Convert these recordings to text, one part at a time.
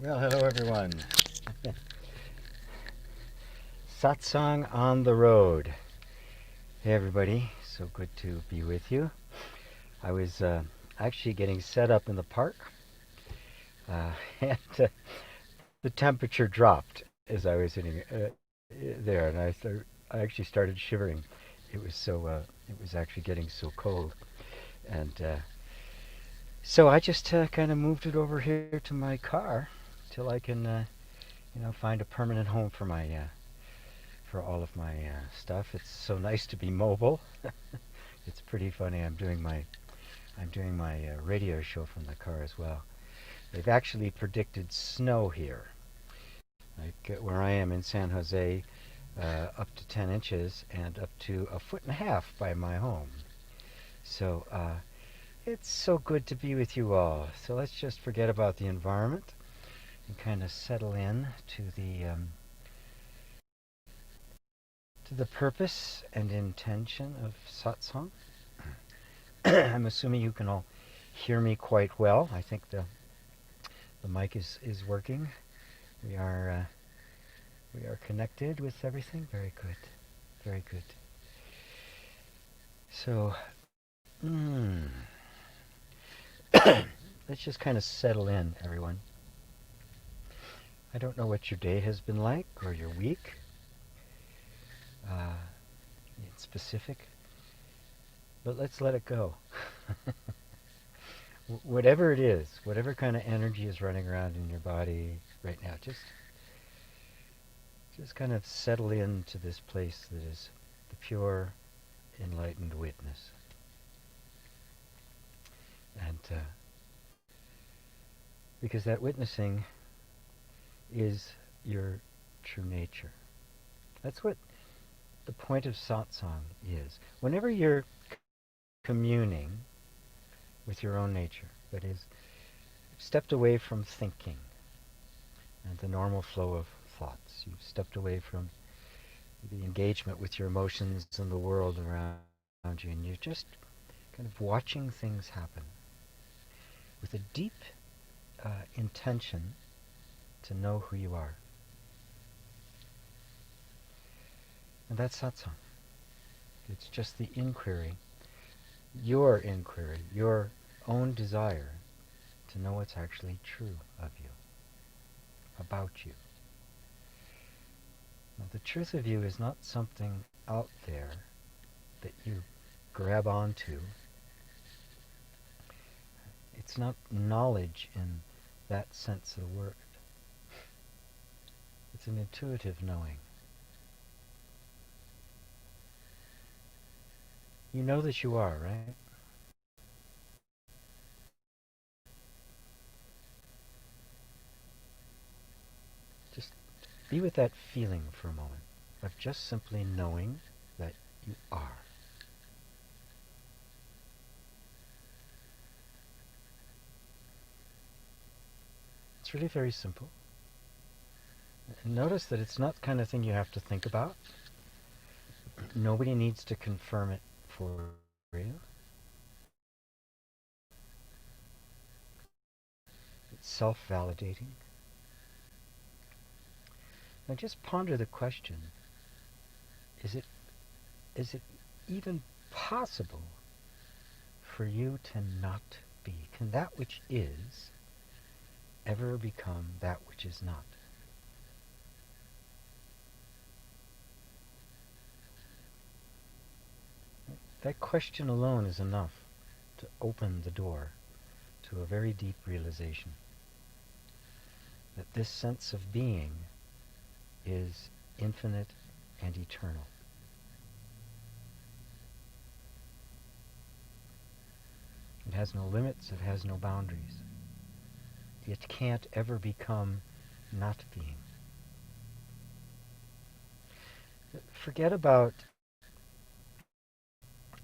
Well, hello everyone. Satsang on the road. Hey everybody, so good to be with you. I was actually getting set up in the park, and the temperature dropped as I was sitting there, and I actually started shivering. It was actually getting so cold, and so I just kind of moved it over here to my car till I can, find a permanent home for my for all of my stuff. It's so nice to be mobile. It's pretty funny. I'm doing my radio show from the car as well. They've actually predicted snow here, like where I am in San Jose, up to 10 inches and up to a foot and a half by my home. So it's so good to be with you all. So let's just forget about the environment and kind of settle in to the purpose and intention of satsang. I'm assuming you can all hear me quite well. I think the mic is working. We are uh, we are connected with everything. Very good, very good. So, mm, let's just kind of settle in, everyone. I don't know what your day has been like or your week uh, in specific, but let's let it go. Whatever it is, whatever kind of energy is running around in your body right now, just kind of settle into this place that is the pure, enlightened witness. And because that witnessing is your true nature. That's what the point of satsang is. Whenever you're communing with your own nature, that is, stepped away from thinking and the normal flow of thoughts. You've stepped away from the engagement with your emotions and the world around you, and you're just kind of watching things happen with a deep intention to know who you are. And that's satsang. It's just the inquiry, your own desire to know what's actually true of you, about you. Now, the truth of you is not something out there that you grab onto. It's not knowledge in that sense of the word. It's an intuitive knowing. You know that you are, right? Just be with that feeling for a moment of just simply knowing that you are. It's really very simple. And notice that it's not the kind of thing you have to think about. Nobody needs to confirm it for you. It's self-validating. Now just ponder the question, is it is it even possible for you to not be? Can that which is ever become that which is not? That question alone is enough to open the door to a very deep realization that this sense of being is infinite and eternal. It has no limits, it has no boundaries. It can't ever become not being. Forget about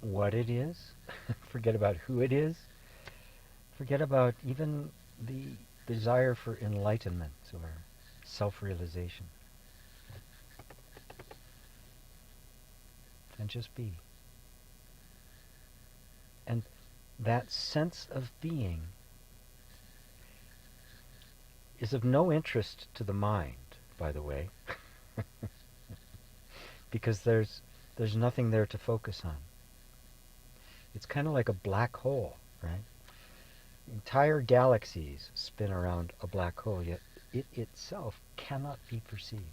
what it is, forget about who it is, forget about even the desire for enlightenment or self-realization, and just be. And that sense of being is of no interest to the mind, by the way, because there's nothing there to focus on. It's kind of like a black hole, right? Entire galaxies spin around a black hole, yet it itself cannot be perceived.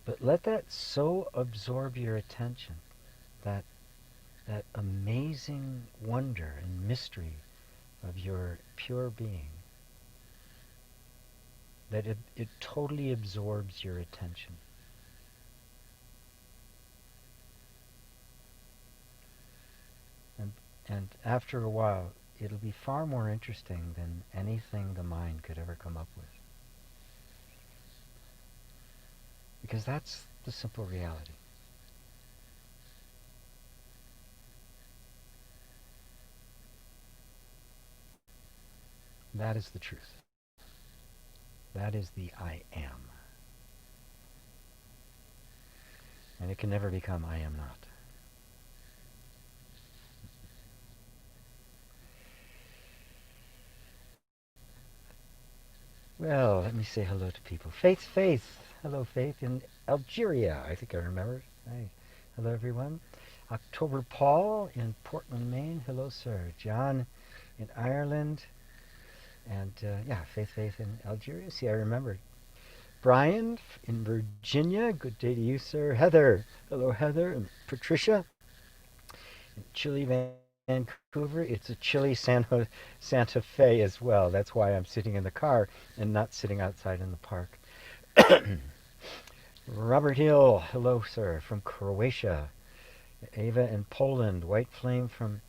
But let that so absorb your attention, that that amazing wonder and mystery of your pure being, that it totally absorbs your attention. And, and after a while, it'll be far more interesting than anything the mind could ever come up with. Because that's the simple reality. That is the truth. That is the I am. And it can never become I am not. Well, let me say hello to people. Faith. Hello, Faith in Algeria. I think I remember. Hi. Hello, everyone. October Paul in Portland, Maine. Hello, sir. John in Ireland. And yeah, Faith in Algeria. See, I remembered. Brian in Virginia. Good day to you, sir. Heather. Hello, Heather. And Patricia in chilly Vancouver. It's a chilly Santa Fe as well. That's why I'm sitting in the car and not sitting outside in the park. Robert Hill. Hello, sir. From Croatia. Ava in Poland. White Flame from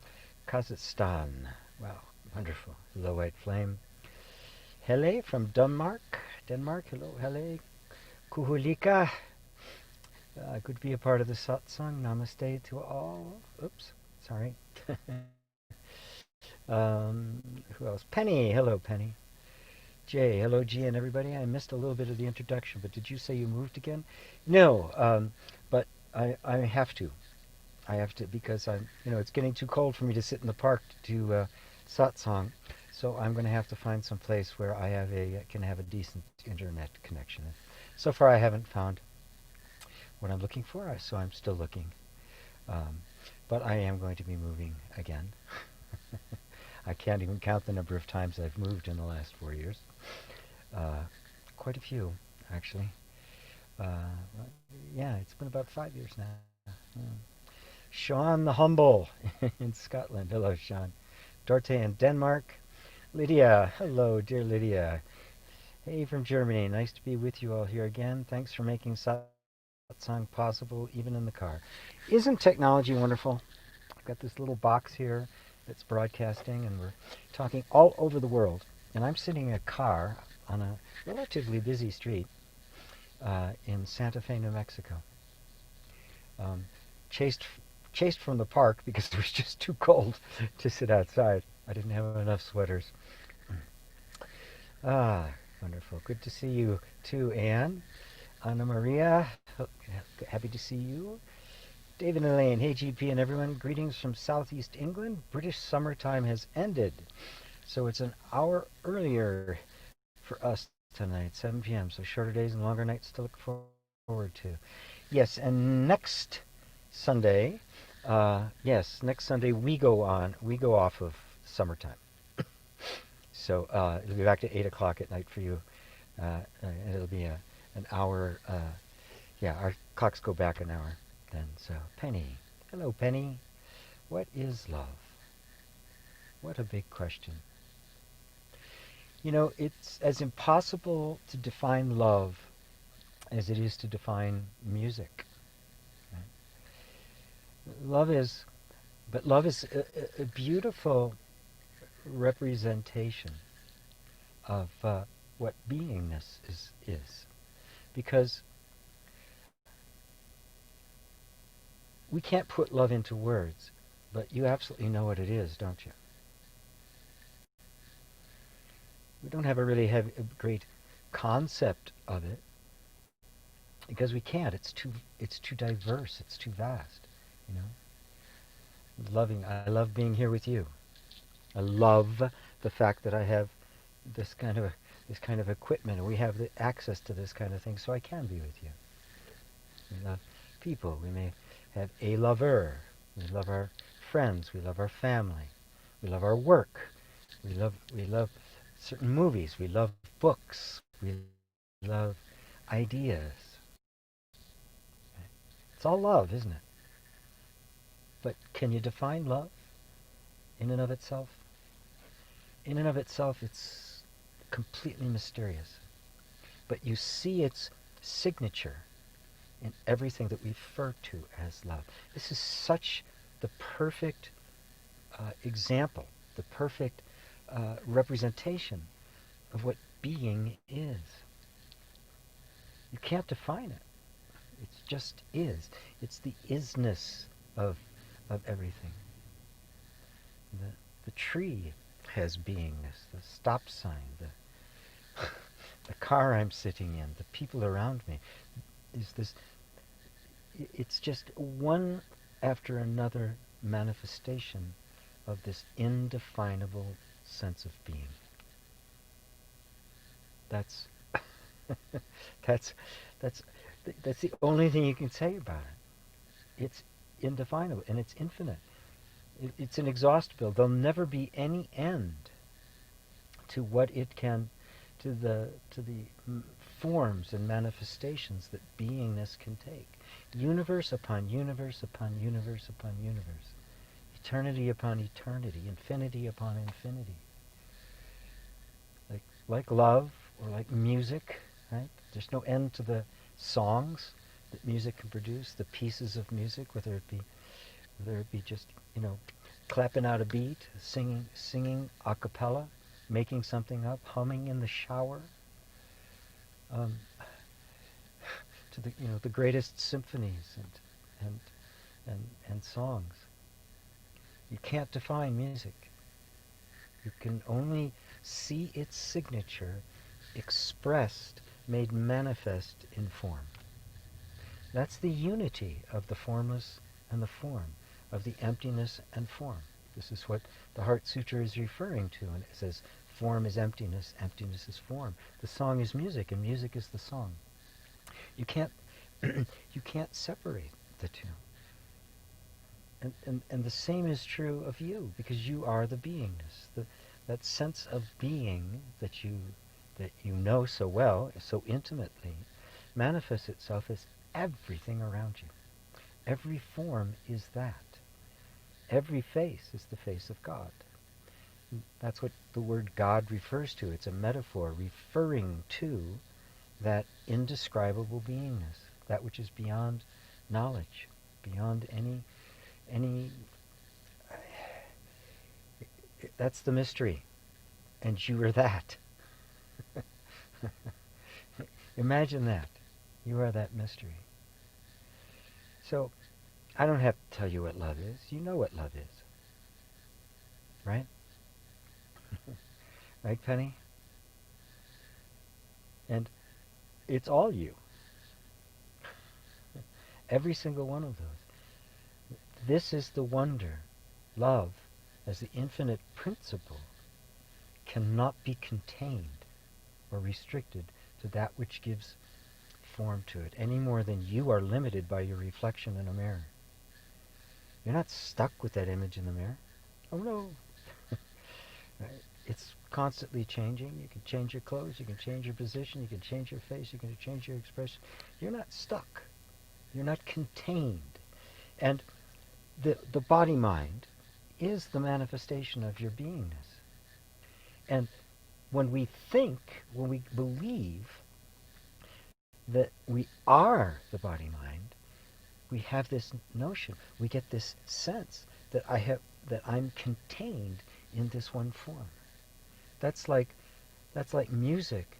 Kazakhstan. Wow, wonderful. Hello, White Flame. Hele from Denmark. Hello, Hele. Kuhulika. Good to be a part of the Satsang. Namaste to all. Oops, sorry. Who else? Penny. Hello, Penny. Jay. Hello, G, and everybody. I missed a little bit of the introduction, but did you say you moved again? No, but I have to. I have to because it's getting too cold for me to sit in the park to do satsang. So I'm going to have to find some place where can have a decent internet connection. So far, I haven't found what I'm looking for, so I'm still looking. But I am going to be moving again. I can't even count the number of times I've moved in the last 4 years. Quite a few, actually. Yeah, it's been about 5 years now. Sean the Humble in Scotland. Hello, Sean. Dorte in Denmark. Lydia. Hello, dear Lydia. Hey, from Germany. Nice to be with you all here again. Thanks for making satsang possible, even in the car. Isn't technology wonderful? I've got this little box here that's broadcasting, and we're talking all over the world. And I'm sitting in a car on a relatively busy street in Santa Fe, New Mexico. Chased from the park because it was just too cold to sit outside. I didn't have enough sweaters. Ah, wonderful. Good to see you too, Anne. Anna Maria, happy to see you. David and Elaine, hey GP and everyone, greetings from southeast England. British summertime has ended, so it's an hour earlier for us tonight, 7 p.m. So shorter days and longer nights to look forward to. Yes, and next Sunday, next Sunday we go off of summertime. So it'll be back to 8 o'clock at night for you, and it'll be an hour. Our clocks go back an hour then. So Penny, hello Penny. What is love? What a big question. It's as impossible to define love as it is to define music. Love is a beautiful representation of what beingness is. Because we can't put love into words, but you absolutely know what it is, don't you? We don't have a great concept of it because we can't. It's too diverse. It's too vast, you know. I love being here with you. I love the fact that I have this kind of this kind of equipment, and we have the access to this kind of thing, so I can be with you. We love people. We may have a lover. We love our friends. We love our family. We love our work. We love certain movies. We love books. We love ideas. It's all love, isn't it? But can you define love in and of itself? In and of itself, it's completely mysterious. But you see its signature in everything that we refer to as love. This is such the perfect example, the perfect representation of what being is. You can't define it. It just is. It's the isness of everything. The, the tree has beingness, the stop sign, the car I'm sitting in, the people around me. Is this? It's just one after another manifestation of this indefinable sense of being. That's that's that's that's the only thing you can say about it. It's indefinable and it's infinite. It's inexhaustible. There'll never be any end to what it can, to the forms and manifestations that beingness can take. Universe upon universe upon universe upon universe. Eternity upon eternity. Infinity upon infinity. Like love or like music, right? There's no end to the songs that music can produce, the pieces of music, whether it be just, clapping out a beat, singing a cappella, making something up, humming in the shower, um, to the greatest symphonies and and songs. You can't define music. You can only see its signature expressed, made manifest in form. That's the unity of the formless and the form, of the emptiness and form. This is what the Heart Sutra is referring to, and it says form is emptiness, emptiness is form. The song is music, and music is the song. You can't you can't separate the two. And the same is true of you, because you are the beingness. That sense of being that you know so well, so intimately, manifests itself as everything around you. Every form is that. Every face is the face of God. That's what the word God refers to. It's a metaphor referring to that indescribable beingness, that which is beyond knowledge, beyond any that's the mystery. And you are that. Imagine that. You are that mystery. So, I don't have to tell you what love is. You know what love is. Right? Right, Penny? And it's all you. Every single one of those. This is the wonder. Love, as the infinite principle, cannot be contained or restricted to that which gives form to it, any more than you are limited by your reflection in a mirror. You're not stuck with that image in the mirror. Oh no. It's constantly changing. You can change your clothes, you can change your position, you can change your face, you can change your expression. You're not stuck. You're not contained. And the body-mind is the manifestation of your beingness. And when we think, when we believe that we are the body-mind, we have this notion, we get this sense that I'm contained in this one form. That's like music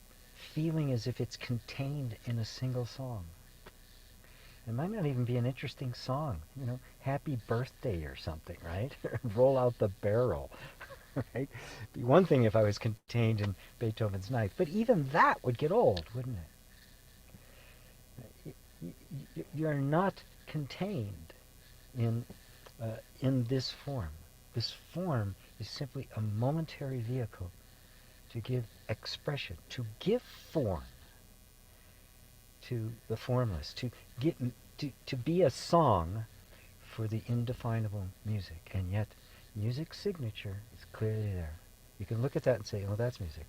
feeling as if it's contained in a single song. It might not even be an interesting song, Happy Birthday or something, right? Roll Out the Barrel, right? Be one thing if I was contained in Beethoven's Ninth, but even that would get old, wouldn't it? You're not contained in in this form. This form is simply a momentary vehicle to give expression, to give form to the formless, to be a song for the indefinable music. And yet, music's signature is clearly there. You can look at that and say, oh, that's music,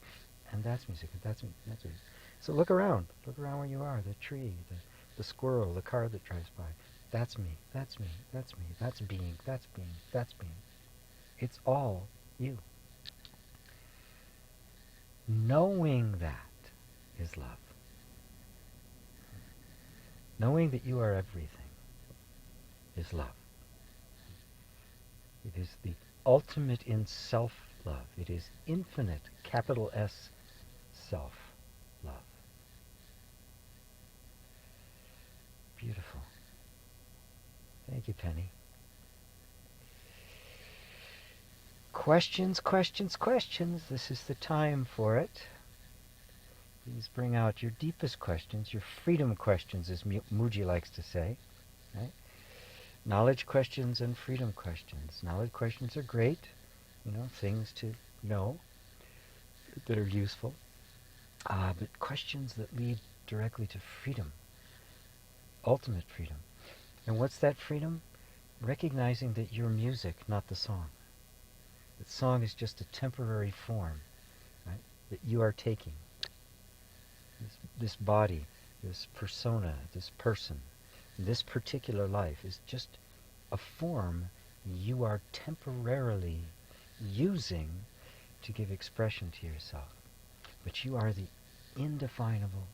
and that's music, and that's music. So look around. Look around where you are, the tree, the squirrel, the car that drives by. That's me, that's me, that's me, that's being, that's being, that's being. It's all you. Knowing that is love. Knowing that you are everything is love. It is the ultimate in self-love. It is infinite, capital S, self-love. Beautiful. Thank you, Penny. Questions, questions, questions. This is the time for it. Please bring out your deepest questions, your freedom questions, as Muji likes to say. Right? Knowledge questions and freedom questions. Knowledge questions are great, things to know that are useful. But questions that lead directly to freedom, ultimate freedom. And what's that freedom? Recognizing that you're music, not the song. That song is just a temporary form, right, that you are taking. This body, this persona, this person, this particular life is just a form you are temporarily using to give expression to yourself. But you are the indefinable,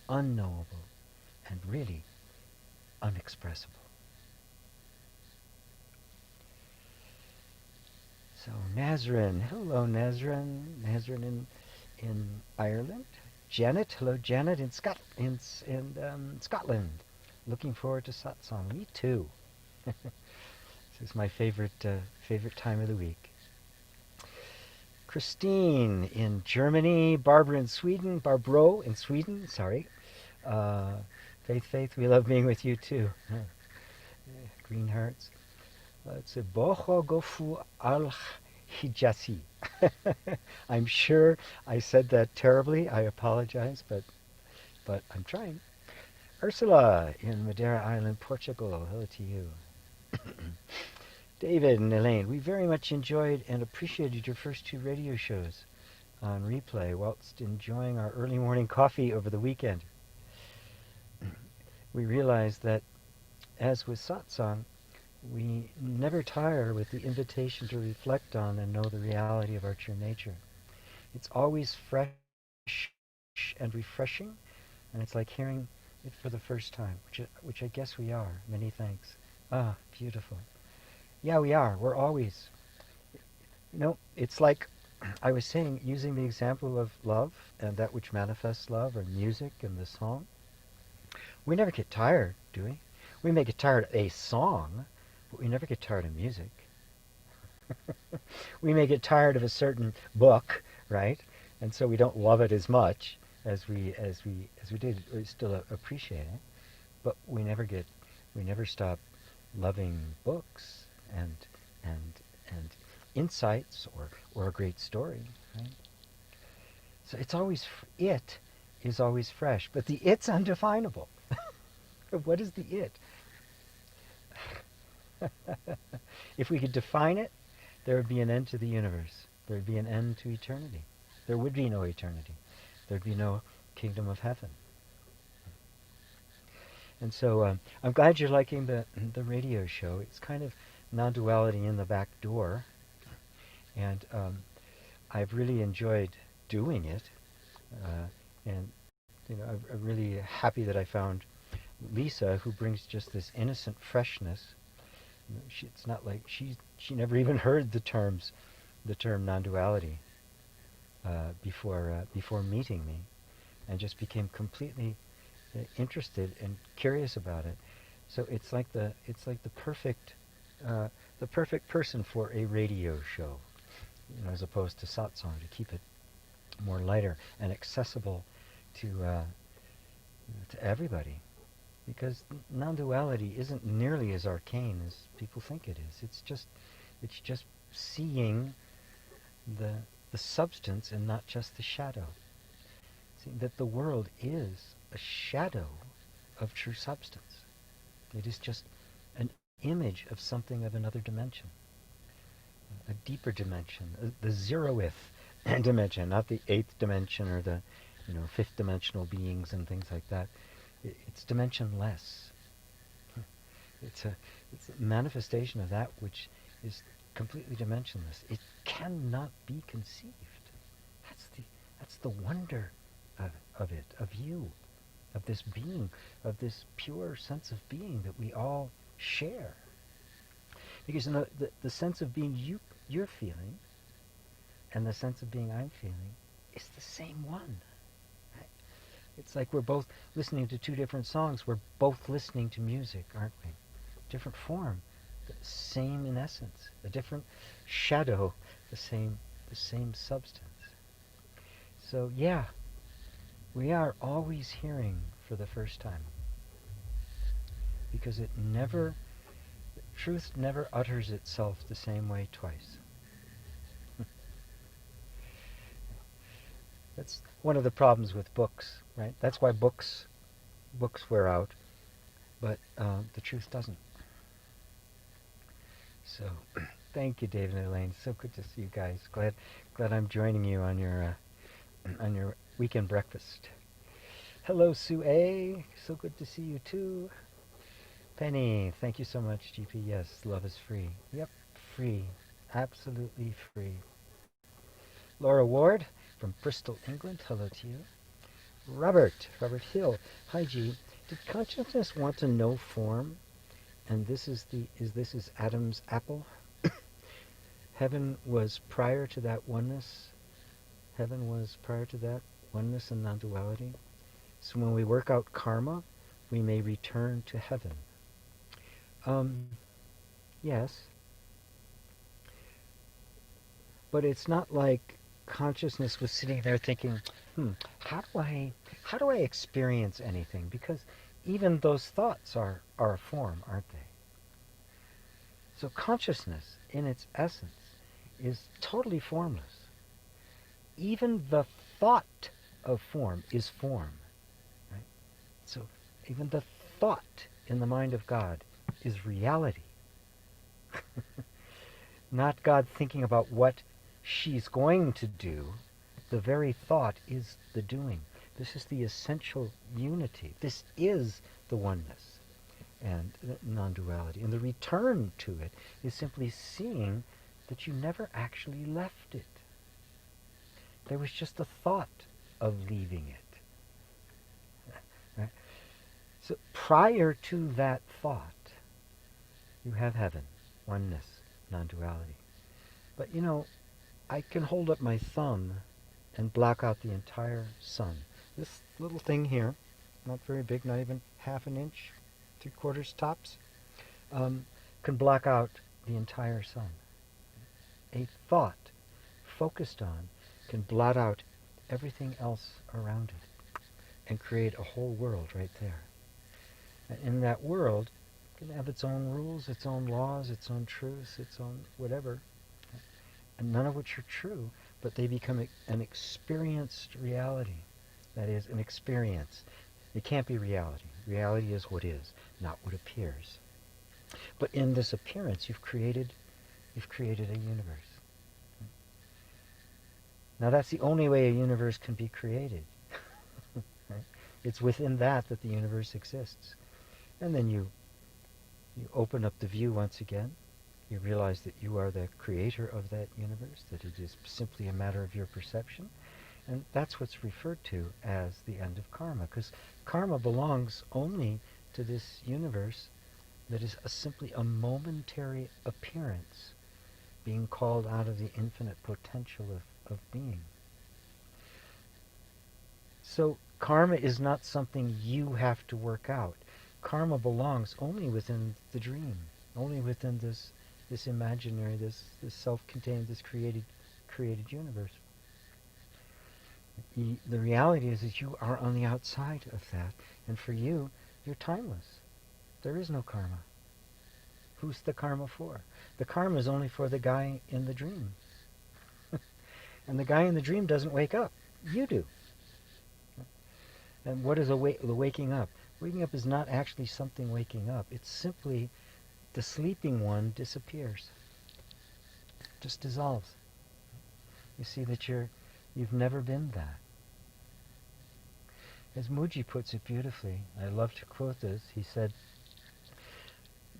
unknowable, and really unexpressible. So Nazrin, hello Nazrin. Nazrin in Ireland. Janet, hello Janet in Scotland. Looking forward to Satsang. Me too. This is my favorite time of the week. Christine in Germany. Barbara in Sweden. Barbro in Sweden. Sorry. Faith, we love being with you too. Green hearts. It's a Boho Gofu al Hijasi. I'm sure I said that terribly. I apologize, but I'm trying. Ursula in Madeira Island, Portugal. Hello to you. David and Elaine, we very much enjoyed and appreciated your first 2 radio shows on replay whilst enjoying our early morning coffee over the weekend. We realized that, as with Satsang, we never tire with the invitation to reflect on and know the reality of our true nature. It's always fresh and refreshing, and it's like hearing it for the first time, which I guess we are. Many thanks. Ah, beautiful. Yeah, we are. We're always. It's like I was saying, using the example of love and that which manifests love, or music and the song. We never get tired, do we? We may get tired of a song, but we never get tired of music. We may get tired of a certain book, right? And so we don't love it as much as we did. We still appreciate it, but we never stop loving books and insights or a great story, right? So it is always fresh, but the it's undefinable. What is the it? If we could define it, there would be an end to the universe. There would be an end to eternity. There would be no eternity. There'd be no kingdom of heaven. And so I'm glad you're liking the radio show. It's kind of non-duality in the back door. And I've really enjoyed doing it. And I'm really happy that I found Lisa, who brings just this innocent freshness. It's not like she never even heard the term non-duality before meeting me, and just became completely interested and curious about it. So it's like the perfect person for a radio show, as opposed to satsang, to keep it more lighter and accessible to everybody. because non-duality isn't nearly as arcane as people think it is. It's just seeing the the substance and not just the shadow. See that the world is a shadow of true substance. It is just an image of something of another dimension, a deeper dimension, the zeroth dimension, not the eighth dimension or the fifth dimensional beings and things like that. It's dimensionless. It's a manifestation of that which is completely dimensionless. It cannot be conceived. That's the that's the wonder of it, of you, of this being, of this pure sense of being that we all share. Because the sense of being you're feeling and the sense of being I'm feeling is the same one. Right? It's like we're both listening to two different songs. We're both listening to music, aren't we? Different form, the same in essence. A different shadow, the same substance. So yeah, we are always hearing for the first time. Because truth never utters itself the same way twice. That's one of the problems with books, right? That's why books wear out, but the truth doesn't. So, thank you, David and Elaine. So good to see you guys. Glad I'm joining you on your weekend breakfast. Hello, Sue A. So good to see you too. Penny, thank you so much, GP. Yes, love is free. Yep, free. Absolutely free. Laura Ward from Bristol, England. Hello to you. Robert Hill. Hi, G. Did consciousness want to know form? And this is Adam's apple. Heaven was prior to that oneness. Heaven was prior to that oneness and non-duality. So when we work out karma, we may return to heaven. Yes. But it's not like consciousness was sitting there thinking, how do I experience anything? Because even those thoughts are a form, aren't they? So consciousness, in its essence, is totally formless. Even the thought of form is form. Right? So even the thought in the mind of God is reality. Not God thinking about what she's going to do. The very thought is the doing. This is the essential unity. This is the oneness and non-duality. And the return to it is simply seeing that you never actually left it. There was just a thought of leaving it. Right? So prior to that thought, you have heaven, oneness, non-duality. But I can hold up my thumb and block out the entire sun. This little thing here, not very big, not even half an inch, 3/4 tops, can block out the entire sun. A thought focused on can blot out everything else around it and create a whole world right there. And in that world, it can have its own rules, its own laws, its own truths, its own whatever, and none of which are true, but they become an experienced reality. That is, an experience. It can't be reality. Reality is what is, not what appears. But in this appearance, you've created a universe. Now that's the only way a universe can be created. Right? It's within that the universe exists. And then you open up the view once again. You realize that you are the creator of that universe, that it is simply a matter of your perception. And that's what's referred to as the end of karma, because karma belongs only to this universe that is simply a momentary appearance being called out of the infinite potential of being. So karma is not something you have to work out. Karma belongs only within the dream, only within this imaginary, this self-contained, this created universe. The reality is that you are on the outside of that, and for you, You're timeless. There is no karma. Who's the karma for? The karma is only for the guy in the dream. And the guy in the dream doesn't wake up. You do. And what is the waking up? Waking up is not actually something waking up. It's simply the sleeping one disappears. Just dissolves. You see that you've never been that. As Muji puts it beautifully, I love to quote this, he said,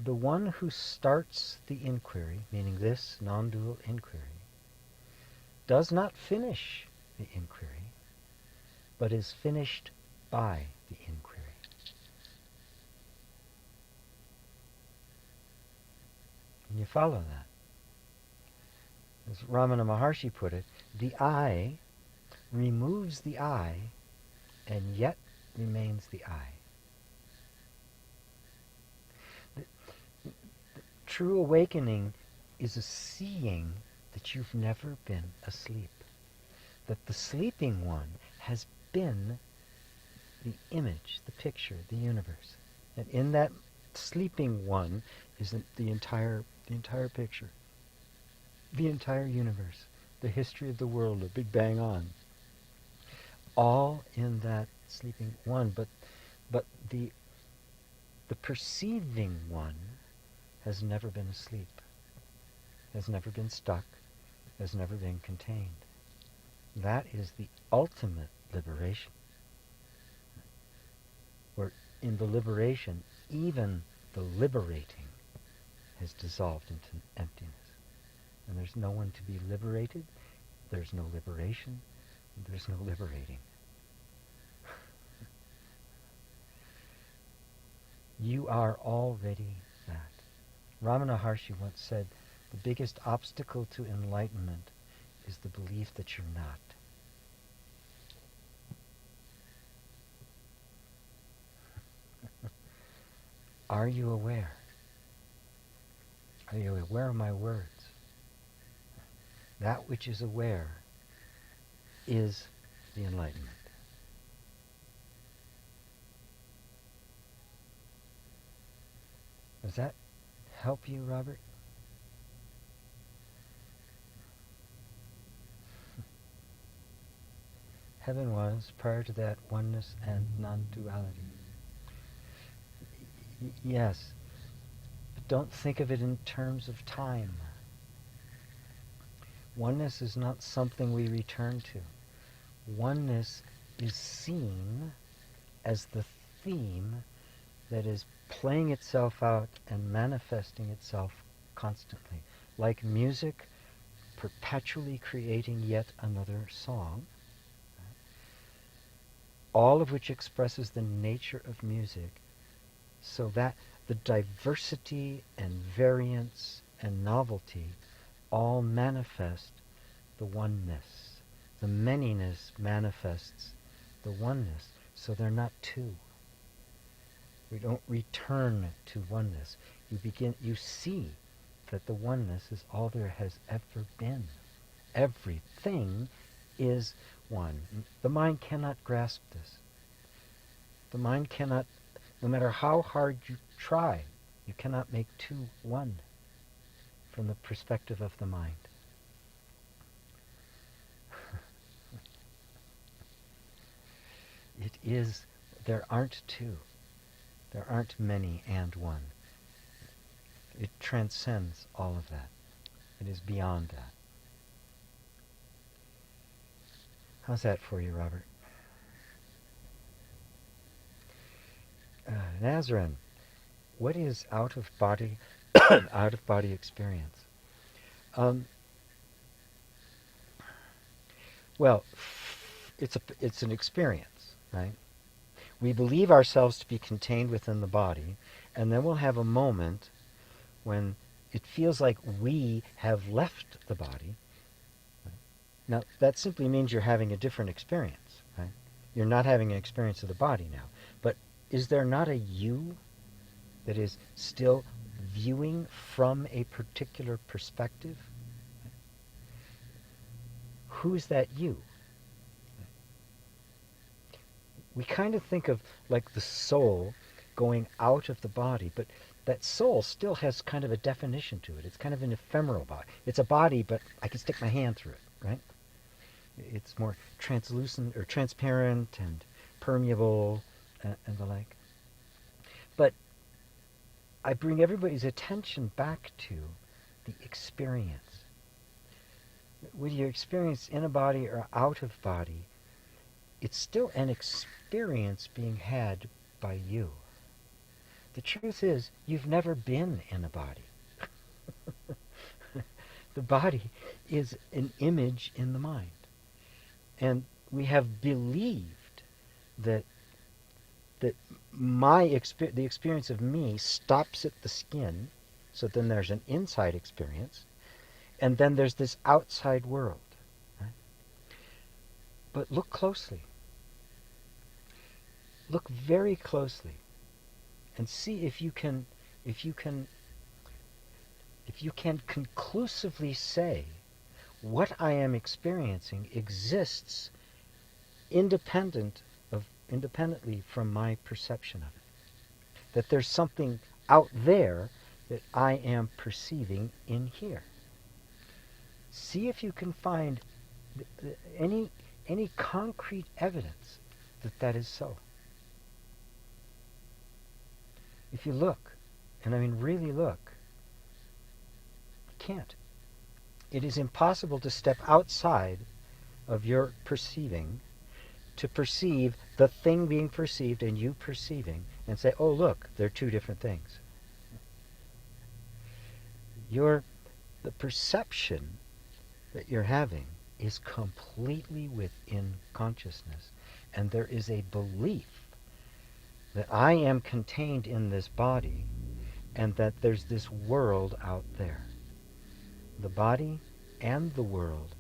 the one who starts the inquiry, meaning this non-dual inquiry, does not finish the inquiry, but is finished by the inquiry. And you follow that. As Ramana Maharshi put it, the I removes the I and yet remains the I. The true awakening is a seeing that you've never been asleep. That the sleeping one has been the image, the picture, the universe. And in that sleeping one is the entire picture. The entire universe. The history of the world, the Big Bang on. All in that sleeping one. But the perceiving one has never been asleep. Has never been stuck. Has never been contained. That is the ultimate liberation. Where in the liberation, even the liberating has dissolved into emptiness. And there's no one to be liberated, there's no liberation, there's no liberating. You are already that. Ramana Maharshi once said, the biggest obstacle to enlightenment is the belief that you're not. Are you aware? Are you aware of my words? That which is aware is the enlightenment. Does that help you, Robert? Heaven was, prior to that, oneness and non-duality. Yes, but don't think of it in terms of time. Oneness is not something we return to. Oneness is seen as the theme that is playing itself out and manifesting itself constantly. Like music, perpetually creating yet another song, all of which expresses the nature of music, so that the diversity and variance and novelty all manifest the oneness. The manyness manifests the oneness, so they're not two. We don't return to oneness. You see that the oneness is all there has ever been. Everything is one. The mind cannot grasp this. The mind cannot, no matter how hard you try, you cannot make two one from the perspective of the mind. It is, there aren't two. There aren't many and one. It transcends all of that. It is beyond that. How's that for you, Robert? Nazarene, what is out-of-body out-of-body experience? Well, it's an experience, right? We believe ourselves to be contained within the body, and then we'll have a moment when it feels like we have left the body. Right? Now, that simply means you're having a different experience, right? You're not having an experience of the body now. But is there not a you that is still viewing from a particular perspective? Who's that you? We kind of think of like the soul going out of the body, but that soul still has kind of a definition to it. It's kind of an ephemeral body. It's a body, but I can stick my hand through it, right? It's more translucent or transparent and permeable and the like. But I bring everybody's attention back to the experience. Whether you experience in a body or out of body, it's still an experience being had by you. The truth is, you've never been in a body. The body is an image in the mind. And we have believed that the experience of me stops at the skin, so then there's an inside experience, and then there's this outside world. Right? But look closely. Look very closely and see if you can conclusively say what I am experiencing exists independently from my perception of it. That there's something out there that I am perceiving in here. See if you can find any concrete evidence that that is so. If you look, and I mean really look, you can't. It is impossible to step outside of your perceiving to perceive the thing being perceived and you perceiving and say, oh look, they're two different things. The perception that you're having is completely within consciousness, and there is a belief that I am contained in this body and that there's this world out there. The body and the world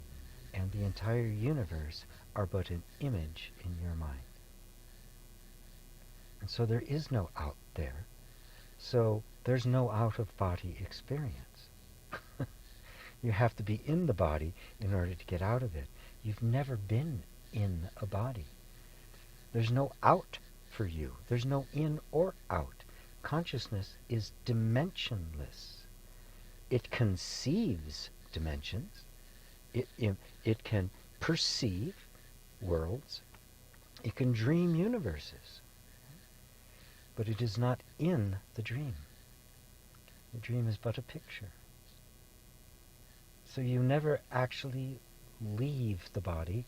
and the entire universe are but an image in your mind. And so there is no out there. So there's no out-of-body experience. You have to be in the body in order to get out of it. You've never been in a body. There's no out for you. There's no in or out. Consciousness is dimensionless. It conceives dimensions. It can perceive worlds. It can dream universes. But it is not in the dream. The dream is but a picture. So you never actually leave the body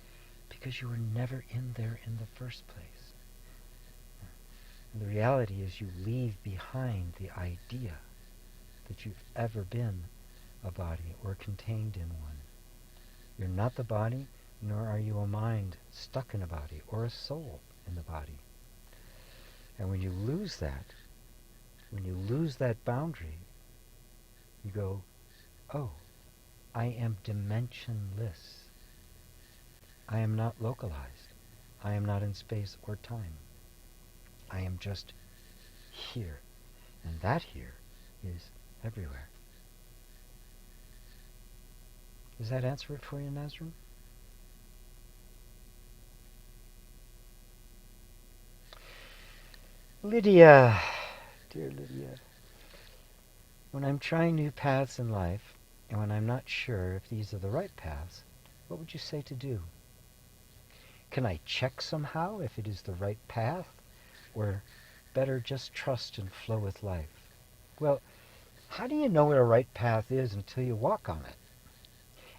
because you were never in there in the first place. And the reality is you leave behind the idea that you've ever been a body or contained in one. You're not the body, nor are you a mind stuck in a body or a soul in the body. And when you lose that boundary, you go, oh, I am dimensionless. I am not localized. I am not in space or time. I am just here. And that here is everywhere. Does that answer it for you, Nazrul? Lydia, dear Lydia, when I'm trying new paths in life, and when I'm not sure if these are the right paths, what would you say to do? Can I check somehow if it is the right path, or better just trust and flow with life? Well, how do you know what a right path is until you walk on it?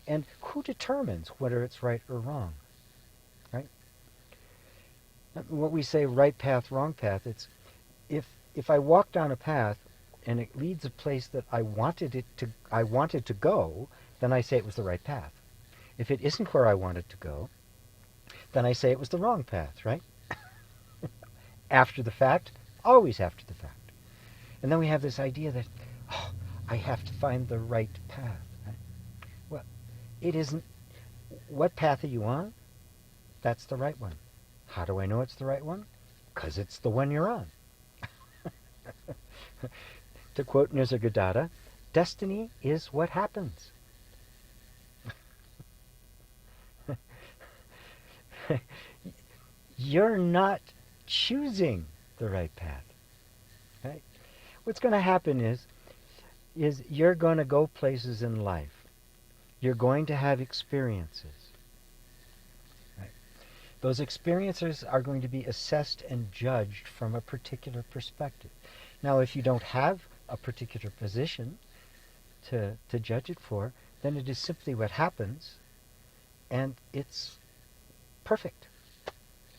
And who determines whether it's right or wrong? Right? What we say right path, wrong path, it's if I walk down a path and it leads a place that I wanted to go, then I say it was the right path. If it isn't where I wanted to go, then I say it was the wrong path, right? After the fact, always after the fact. And then we have this idea that, oh, I have to find the right path. Right? Well, it isn't. What path are you on? That's the right one. How do I know it's the right one? Because it's the one you're on. To quote Nisargadatta, destiny is what happens. You're not choosing the right path. Right? What's going to happen is you're going to go places in life. You're going to have experiences. Right? Those experiences are going to be assessed and judged from a particular perspective. Now, if you don't have a particular position to judge it for, then it is simply what happens, and it's perfect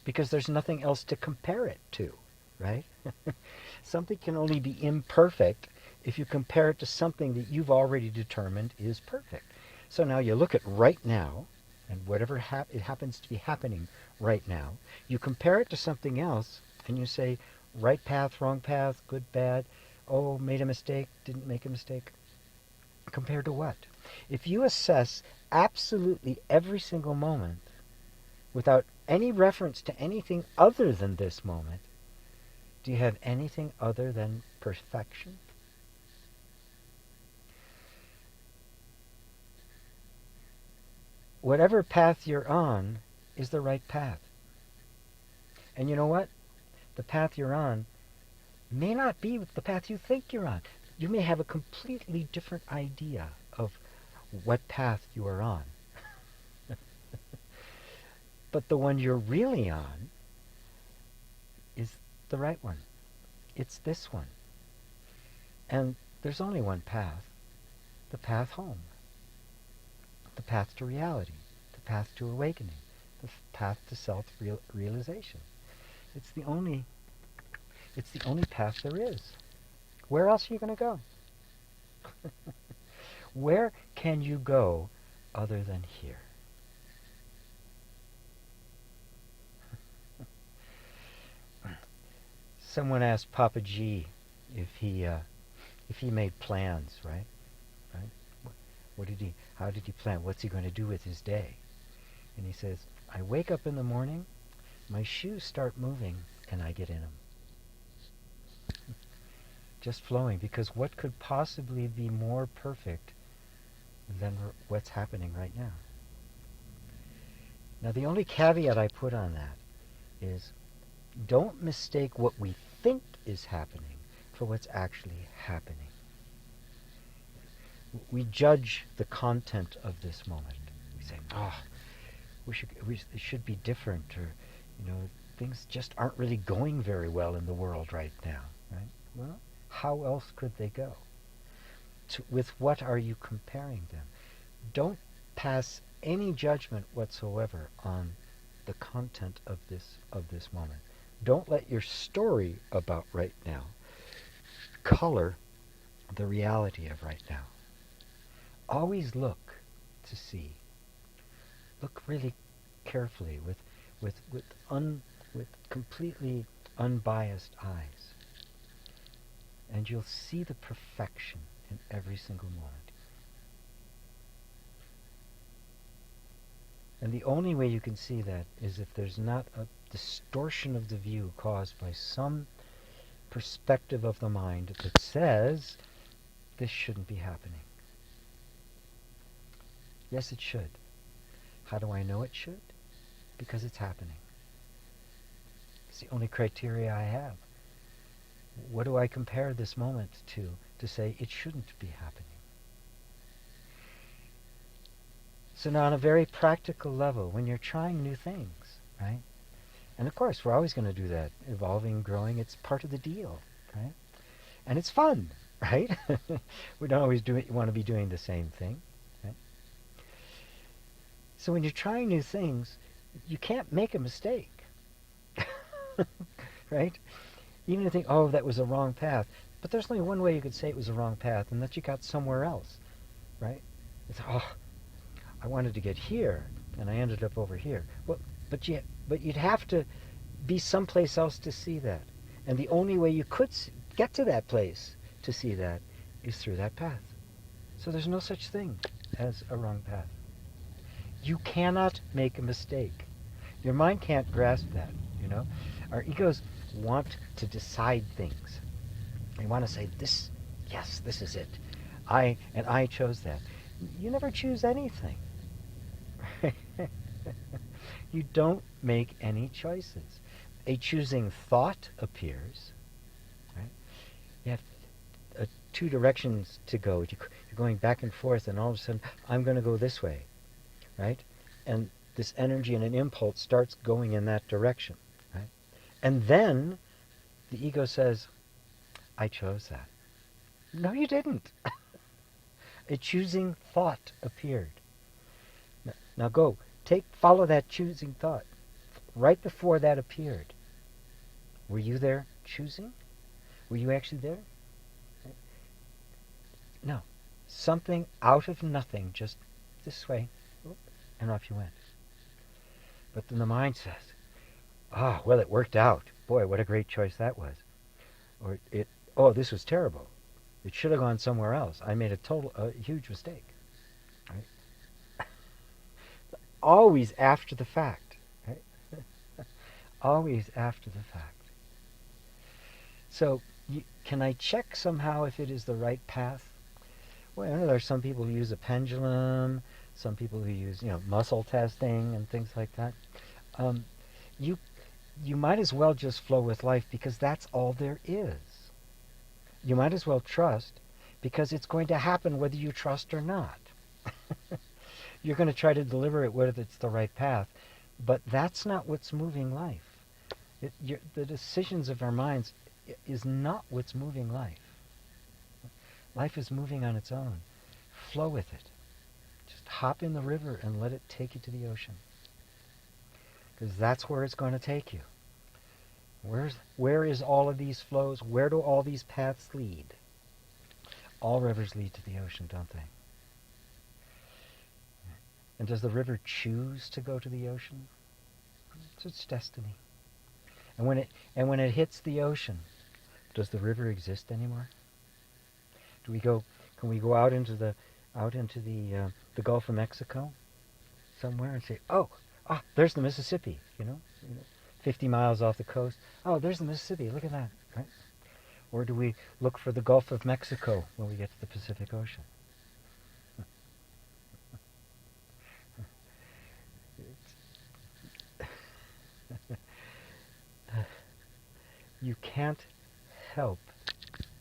because there's nothing else to compare it to, right? Something can only be imperfect if you compare it to something that you've already determined is perfect. So now you look at right now, and whatever it happens to be happening right now, you compare it to something else, and you say, right path, wrong path, good, bad, oh, made a mistake, didn't make a mistake. Compared to what? If you assess absolutely every single moment without any reference to anything other than this moment, do you have anything other than perfection? Whatever path you're on is the right path. And you know what? The path you're on may not be the path you think you're on. You may have a completely different idea of what path you are on. But the one you're really on is the right one. It's this one. And there's only one path, the path home, the path to reality, the path to awakening, the path to self-realization. It's the only path there is. Where else are you going to go? Where can you go other than here? Someone asked Papa G if he made plans, right? Right? How did he plan? What's he going to do with his day? And he says, I wake up in the morning, my shoes start moving, and I get in them. Just flowing, because what could possibly be more perfect than what's happening right now? Now, the only caveat I put on that is don't mistake what we think is happening for what's actually happening. We judge the content of this moment. We say, it should be different, or, things just aren't really going very well in the world right now, right? Well, how else could they go? With what are you comparing them? Don't pass any judgment whatsoever on the content of this moment. Don't let your story about right now color the reality of right now. Always look to see. Look really carefully with completely unbiased eyes, and you'll see the perfection in every single moment. And the only way you can see that is if there's not a distortion of the view caused by some perspective of the mind that says this shouldn't be happening. Yes, it should. How do I know it should? Because it's happening. It's the only criteria I have. What do I compare this moment to say it shouldn't be happening? So now on a very practical level, when you're trying new things, right? And of course, we're always going to do that. Evolving, growing, it's part of the deal, right? And it's fun, right? We don't always want to be doing the same thing, right? So when you're trying new things, you can't make a mistake, right? Even if you think, oh, that was a wrong path. But there's only one way you could say it was a wrong path, and that you got somewhere else, right? It's, I wanted to get here, and I ended up over here. Well, but you'd have to be someplace else to see that. And the only way you could get to that place to see that is through that path. So there's no such thing as a wrong path. You cannot make a mistake. Your mind can't grasp that, Our egos want to decide things. They want to say, this is it. I chose that. You never choose anything. You don't make any choices. A choosing thought appears, right? two directions to go. You're going back and forth, and all of a sudden, I'm going to go this way, right? And this energy and an impulse starts going in that direction, right? And then the ego says, I chose that. No, you didn't. A choosing thought appeared. Now go, follow that choosing thought. Right before that appeared, were you there choosing? Were you actually there? No. Something out of nothing, just this way, and off you went. But then the mind says, well, it worked out. Boy, what a great choice that was. Or this was terrible. It should have gone somewhere else. I made a huge mistake. Right? Always after the fact. Right? Always after the fact. So, can I check somehow if it is the right path? Well, there are some people who use a pendulum, some people who use, muscle testing and things like that. You might as well just flow with life because that's all there is. You might as well trust because it's going to happen whether you trust or not. You're going to try to deliver it whether it's the right path, but that's not what's moving life. The decisions of our minds is not what's moving life. Life is moving on its own. Flow with it. Just hop in the river and let it take you to the ocean. Because that's where it's going to take you. Where is all of these flows? Where do all these paths lead? All rivers lead to the ocean, don't they? And does the river choose to go to the ocean? It's its destiny. And when it hits the ocean, does the river exist anymore? Can we go out into the Gulf of Mexico somewhere and say, there's the Mississippi, 50 miles off the coast. Oh, there's the Mississippi, look at that, right? Or do we look for the Gulf of Mexico when we get to the Pacific Ocean? You can't help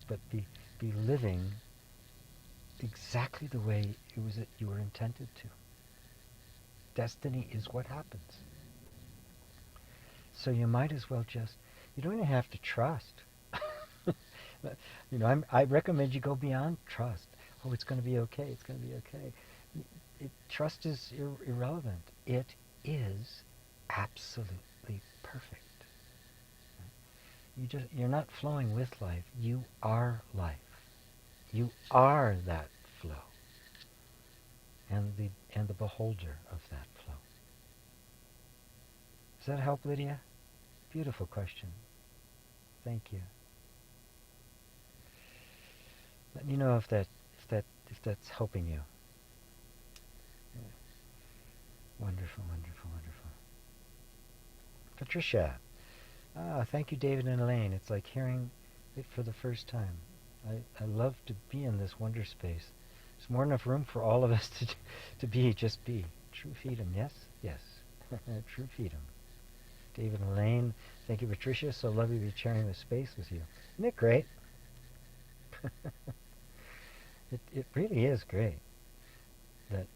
but be living exactly the way you were intended to. Destiny is what happens. So you might as well you don't even have to trust. I recommend you go beyond trust. Oh, it's going to be okay. It's going to be okay. Trust is irrelevant. It is absolutely perfect. You're not flowing with life. You are life. You are that flow. And the beholder of that flow. Does that help, Lydia? Beautiful question. Thank you. Let me know if that's helping you. Wonderful, wonderful, wonderful. Patricia. Thank you, David and Elaine. It's like hearing it for the first time. I love to be in this wonder space. There's more than enough room for all of us to just be. True freedom, yes? Yes. True freedom. David and Elaine, thank you, Patricia. So lovely to be sharing this space with you. Isn't it great? It really is great that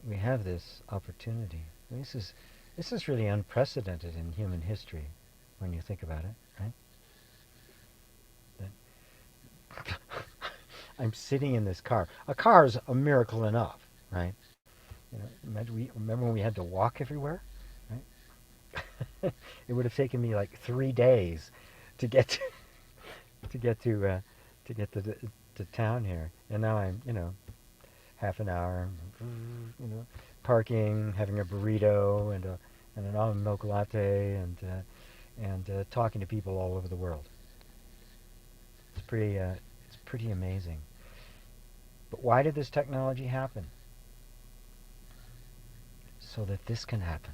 we have this opportunity. This is really unprecedented in human history when you think about it, right? I'm sitting in this car. A car is a miracle enough, right? Remember when we had to walk everywhere, right? It would have taken me like 3 days to get to town here, and now I'm half an hour, parking, having a burrito and an almond milk latte, and talking to people all over the world. It's pretty amazing. But why did this technology happen? So that this can happen.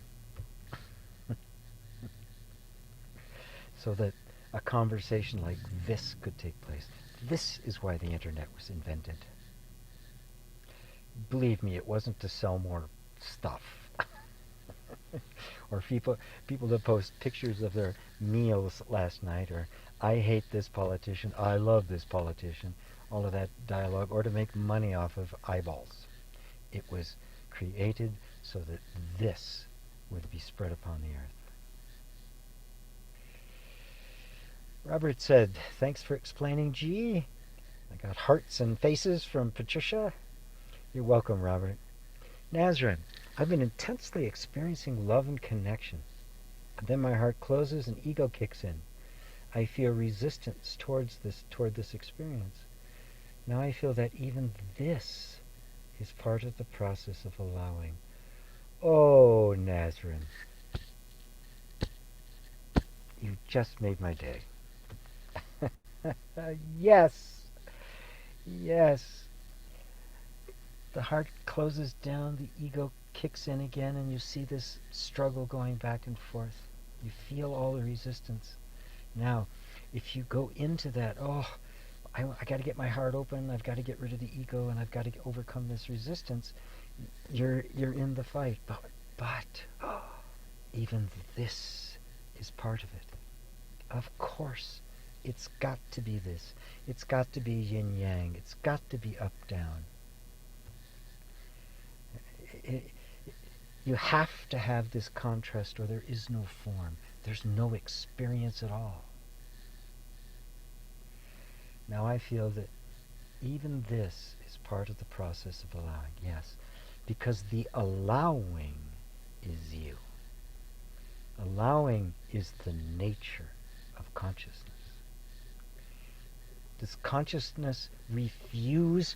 So that a conversation like this could take place. This is why the internet was invented. Believe me, it wasn't to sell more stuff. Or people that post pictures of their meals last night, or I hate this politician, I love this politician. all of that dialogue or to make money off of eyeballs. It was created so that this would be spread upon the earth. Robert said, thanks for explaining, G. I got hearts and faces from Patricia. You're welcome, Robert. Nazareth, I've been intensely experiencing love and connection. Then my heart closes and ego kicks in. I feel resistance toward this experience. Now I feel that even this is part of the process of allowing. Oh, Nazareth, you just made my day. Yes, yes. The heart closes down, the ego kicks in again, and you see this struggle going back and forth. You feel all the resistance. Now, if you go into that, I got to get my heart open, I've got to get rid of the ego, and I've got to overcome this resistance, you're in the fight. But even this is part of it. Of course, it's got to be this. It's got to be yin yang. It's got to be up down. You have to have this contrast or there is no form. There's no experience at all. Now I feel that even this is part of the process of allowing. Yes, because the allowing is you. Allowing is the nature of consciousness. Does consciousness refuse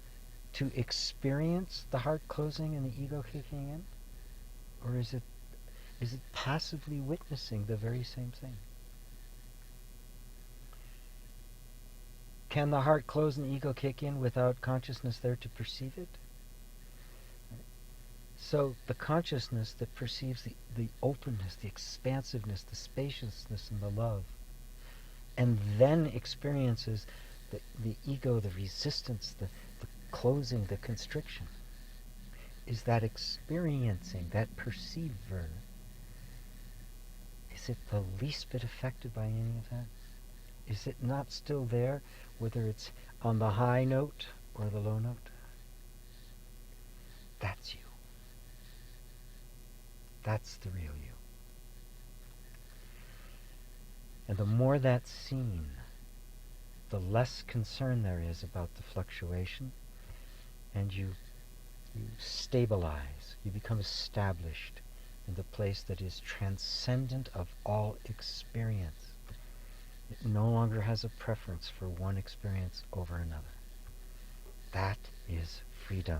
to experience the heart closing and the ego kicking in? Or is it passively witnessing the very same thing? Can the heart close and the ego kick in without consciousness there to perceive it? So the consciousness that perceives the openness, the expansiveness, the spaciousness, and the love, and then experiences the ego, the resistance, the closing, the constriction, is that experiencing, that perceiver, is it the least bit affected by any of that? Is it not still there, whether it's on the high note or the low note? That's you. That's the real you. And the more that's seen, the less concern there is about the fluctuation, and you stabilize, you become established in the place that is transcendent of all experience. It no longer has a preference for one experience over another. That is freedom.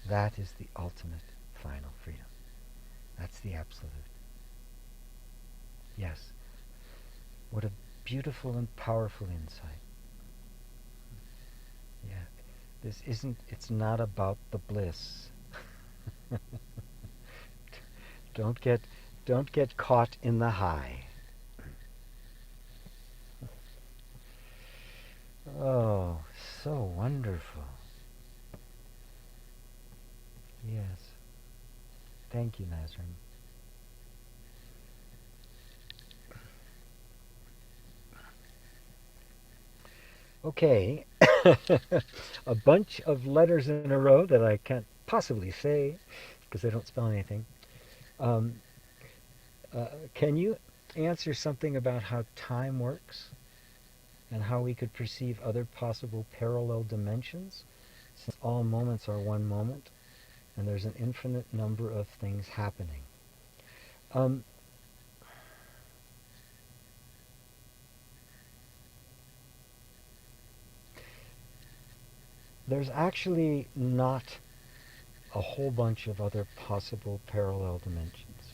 That is the ultimate final freedom. That's the absolute. Yes. What a beautiful and powerful insight. Yeah. It's not about the bliss. Don't get caught in the high. Oh, so wonderful. Yes. Thank you, Nazarene. Okay. A bunch of letters in a row that I can't possibly say because they don't spell anything. Um, can you answer something about how time works and how we could perceive other possible parallel dimensions, since all moments are one moment and there's an infinite number of things happening? Um, there's actually not a whole bunch of other possible parallel dimensions.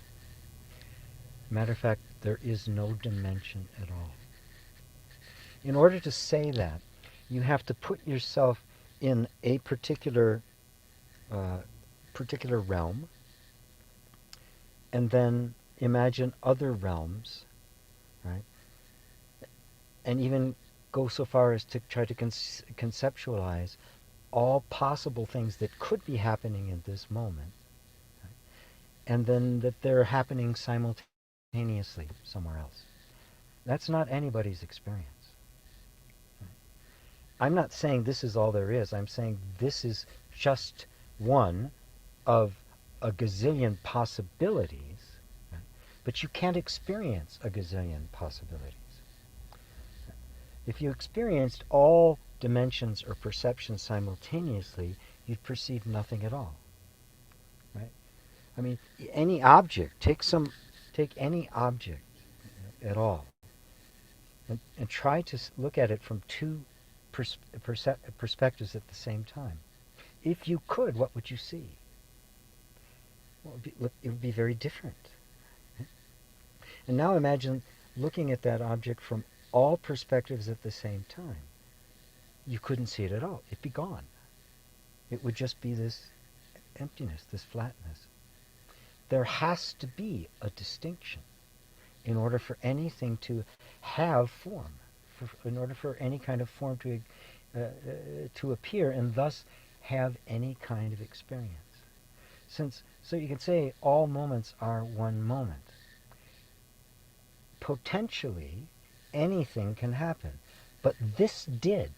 Matter of fact, there is no dimension at all. In order to say that, you have to put yourself in a particular realm, and then imagine other realms, right? And even go so far as to try to conceptualize all possible things that could be happening in this moment, right? And then that they're happening simultaneously somewhere else. That's not anybody's experience. Right? I'm not saying this is all there is. I'm saying this is just one of a gazillion possibilities, right? But you can't experience a gazillion possibilities. If you experienced all dimensions or perceptions simultaneously, you'd perceive nothing at all, right? I mean, any object, take any object at all, and try to look at it from two perspectives at the same time. If you could, what would you see? Well, it would be very different. And now imagine looking at that object from all perspectives at the same time. You couldn't see it at all. It'd be gone. It would just be this emptiness, this flatness. There has to be a distinction in order for anything to have form, in order for any kind of form to appear and thus have any kind of experience. So you can say all moments are one moment. Potentially, anything can happen, but this did.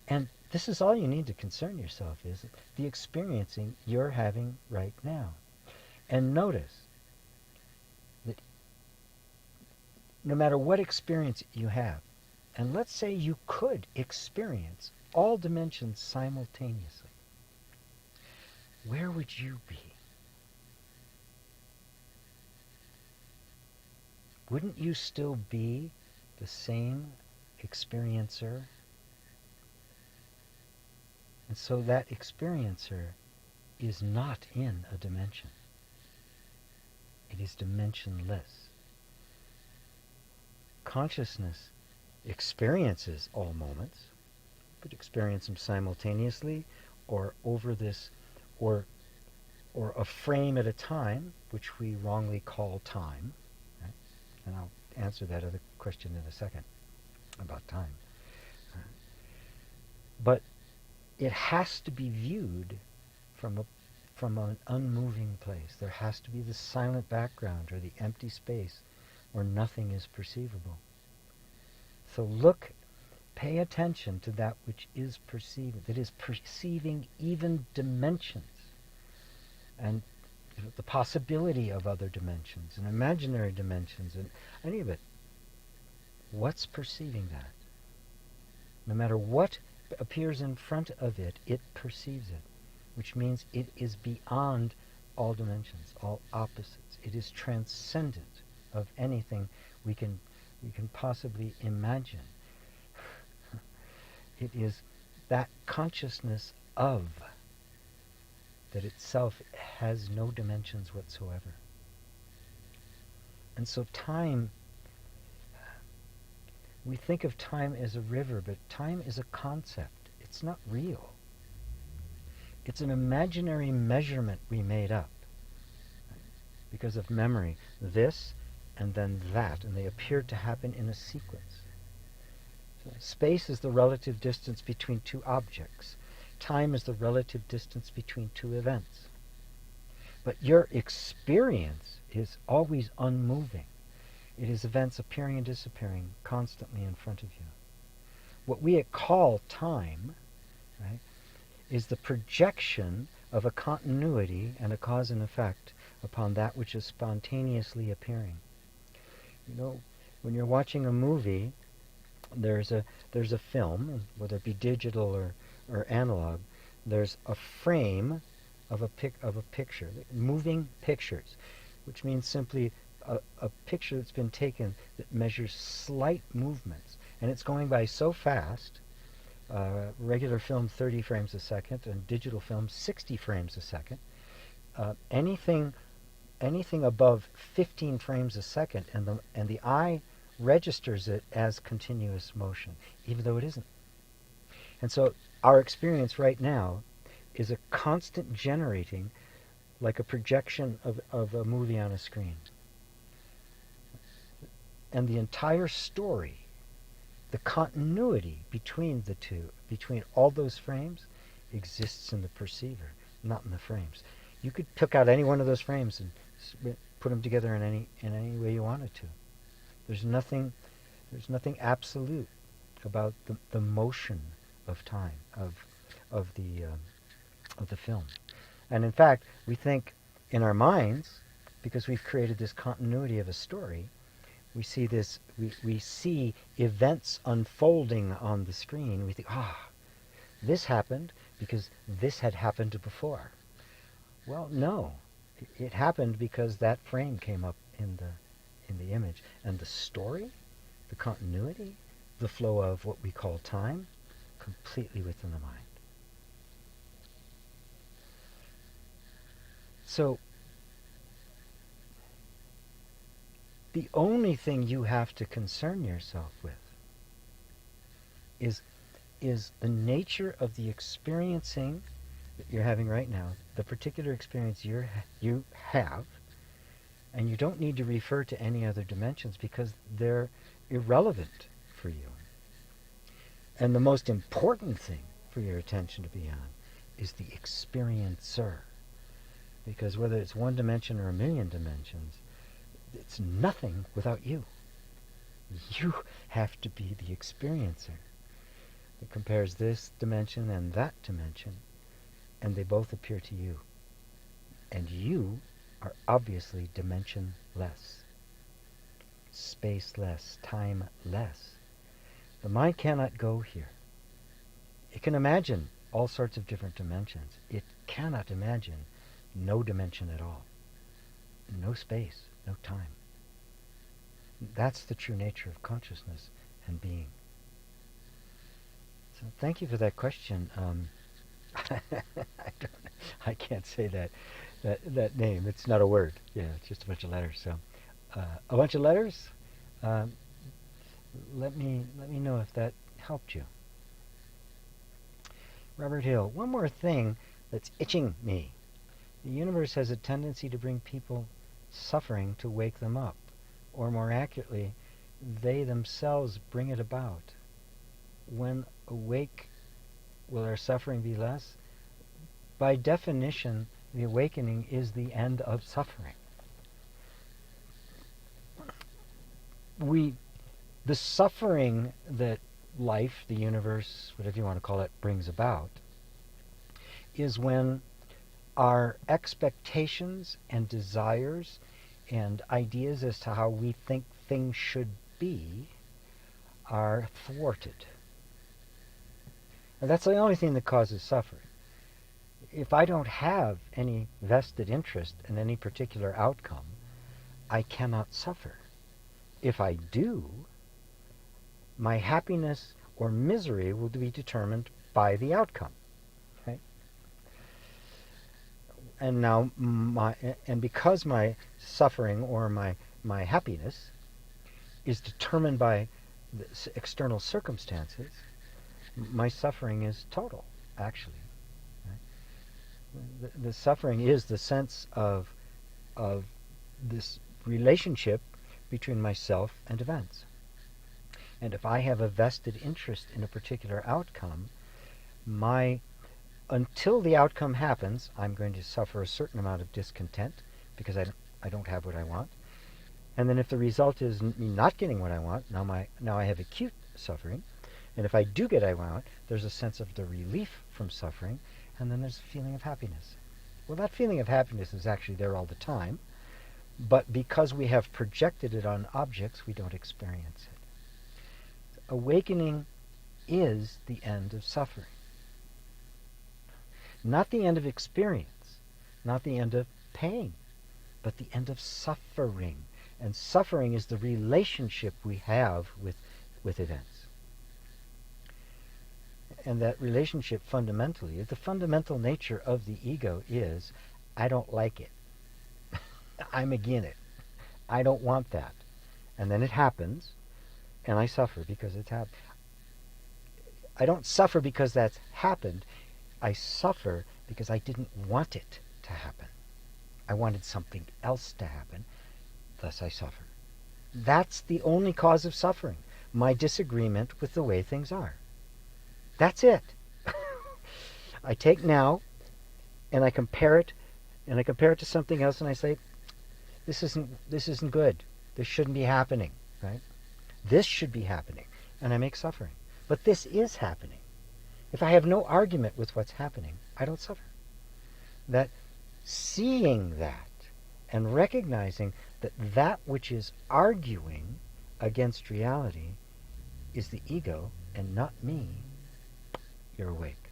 And this is all you need to concern yourself is the experiencing you're having right now. And notice that no matter what experience you have, and let's say you could experience all dimensions simultaneously, where would you be? Wouldn't you still be the same experiencer? And so that experiencer is not in a dimension. It is dimensionless. Consciousness experiences all moments, but experience them simultaneously or over this, or a frame at a time, which we wrongly call time. Right? And I'll answer that other question in a second about time. But it has to be viewed from an unmoving place. There has to be the silent background or the empty space where nothing is perceivable. So pay attention to that which is perceiving, that is perceiving even dimensions, and the possibility of other dimensions and imaginary dimensions and any of it. What's perceiving that? No matter what appears in front of it, it perceives it, which means it is beyond all dimensions, all opposites. It is transcendent of anything we can possibly imagine. It is that consciousness of that itself has no dimensions whatsoever. And so time, we think of time as a river, but time is a concept. It's not real. It's an imaginary measurement we made up because of memory. This and then that, and they appear to happen in a sequence. So space is the relative distance between two objects. Time is the relative distance between two events. But your experience is always unmoving. It is events appearing and disappearing constantly in front of you. What we call time, right, is the projection of a continuity and a cause and effect upon that which is spontaneously appearing. You know, when you're watching a movie, there's a film, whether it be digital or analog, there's a frame of a picture, moving pictures, which means simply a picture that's been taken that measures slight movements, and it's going by so fast. Regular film 30 frames a second, and digital film 60 frames a second. Anything above 15 frames a second, and the eye registers it as continuous motion, even though it isn't. And so our experience right now is a constant generating, like a projection of a movie on a screen. And the entire story, the continuity between the two, between all those frames, exists in the perceiver, not in the frames. You could pick out any one of those frames and put them together in any way you wanted to. There's nothing There's nothing absolute about the motion of time, of the film. And in fact, we think in our minds, because we've created this continuity of a story, we see this, we see events unfolding on the screen. We think, this happened because this had happened before. Well, no, it happened because that frame came up in the image, and the story, the continuity, the flow of what we call time, completely within the mind. So the only thing you have to concern yourself with is the nature of the experiencing that you're having right now, the particular experience you have, and you don't need to refer to any other dimensions because they're irrelevant for you. And the most important thing for your attention to be on is the experiencer. Because whether it's one dimension or a million dimensions, it's nothing without you. You have to be the experiencer that compares this dimension and that dimension, and they both appear to you. And you are obviously dimensionless, spaceless, timeless. The mind cannot go here. It can imagine all sorts of different dimensions. It cannot imagine no dimension at all. No space, no time. That's the true nature of consciousness and being. So thank you for that question. I can't say that name. It's not a word. Yeah, it's just a bunch of letters. So a bunch of letters. Let me know if that helped you. Robert Hill. One more thing that's itching me. The universe has a tendency to bring people suffering to wake them up, or more accurately, they themselves bring it about. When awake, will our suffering be less? By definition, the awakening is the end of suffering. The suffering that life, the universe, whatever you want to call it, brings about, is when our expectations and desires and ideas as to how we think things should be are thwarted. And that's the only thing that causes suffering. If I don't have any vested interest in any particular outcome, I cannot suffer. If I do, my happiness or misery will be determined by the outcome. Okay? And now, because my suffering or my happiness is determined by the external circumstances, my suffering is total, actually. Right? The suffering is the sense of this relationship between myself and events. And if I have a vested interest in a particular outcome, until the outcome happens, I'm going to suffer a certain amount of discontent because I don't have what I want. And then if the result is me not getting what I want, now I have acute suffering. And if I do get what I want, there's a sense of the relief from suffering, and then there's a feeling of happiness. Well, that feeling of happiness is actually there all the time, but because we have projected it on objects, we don't experience it. Awakening is the end of suffering. Not the end of experience, not the end of pain, but the end of suffering. And suffering is the relationship we have with events. And that relationship fundamentally, the fundamental nature of the ego is, I don't like it. I'm against it. I don't want that. And then it happens, and I suffer because it's happened. I don't suffer because that's happened. I suffer because I didn't want it to happen. I wanted something else to happen, thus I suffer. That's the only cause of suffering, my disagreement with the way things are. That's it. I take now, and I compare it to something else, and I say, this isn't good. This shouldn't be happening, right? This should be happening, and I make suffering. But this is happening. If I have no argument with what's happening, I don't suffer. That seeing that and recognizing that that which is arguing against reality is the ego and not me, you're awake.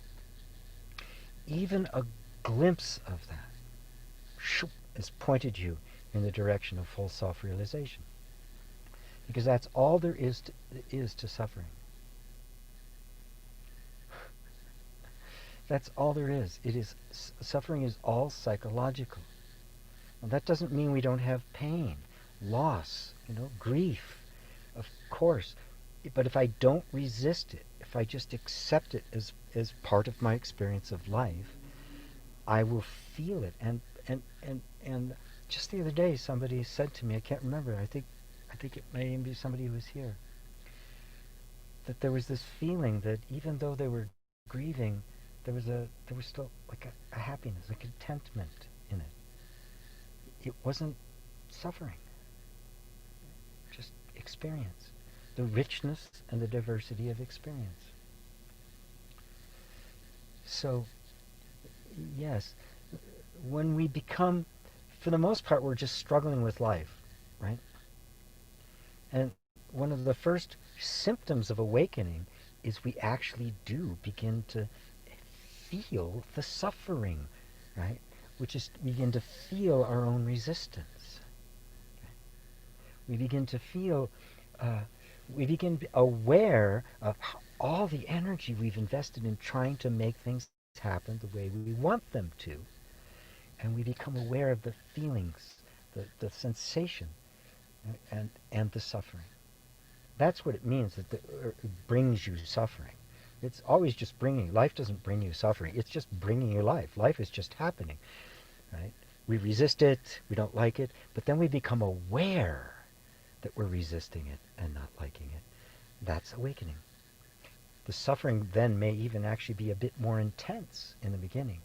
Even a glimpse of that has pointed you in the direction of full self-realization. Because that's all there is to suffering. That's all there is. Suffering is all psychological. Now, that doesn't mean we don't have pain, loss, grief, of course. But if I don't resist it, if I just accept it as part of my experience of life, I will feel it. And just the other day, somebody said to me, I can't remember, I think it may even be somebody who was here, that there was this feeling that even though they were grieving, there was still like a happiness, a contentment in it. It wasn't suffering, just experience, the richness and the diversity of experience. So, yes, when we become, for the most part, we're just struggling with life, right? And one of the first symptoms of awakening is we actually do begin to feel the suffering, right? We just begin to feel our own resistance. We begin to feel, we begin aware of all the energy we've invested in trying to make things happen the way we want them to. And we become aware of the feelings, the sensation, and the suffering. That's what it means, that it brings you suffering. It's always just bringing. Life doesn't bring you suffering. It's just bringing you life. Life is just happening, right? We resist it. We don't like it. But then we become aware that we're resisting it and not liking it. That's awakening. The suffering then may even actually be a bit more intense in the beginning.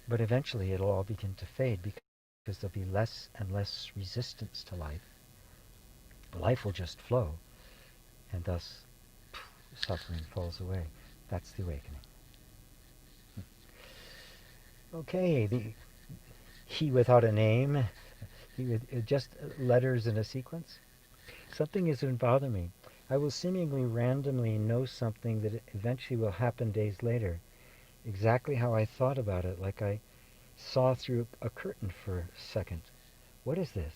But eventually it'll all begin to fade because there'll be less and less resistance to life. Life will just flow, and thus suffering falls away. That's the awakening. Okay, the he without a name, he with just letters in a sequence. Something is going to bother me. I will seemingly randomly know something that eventually will happen days later, exactly how I thought about it, like I saw through a curtain for a second. What is this?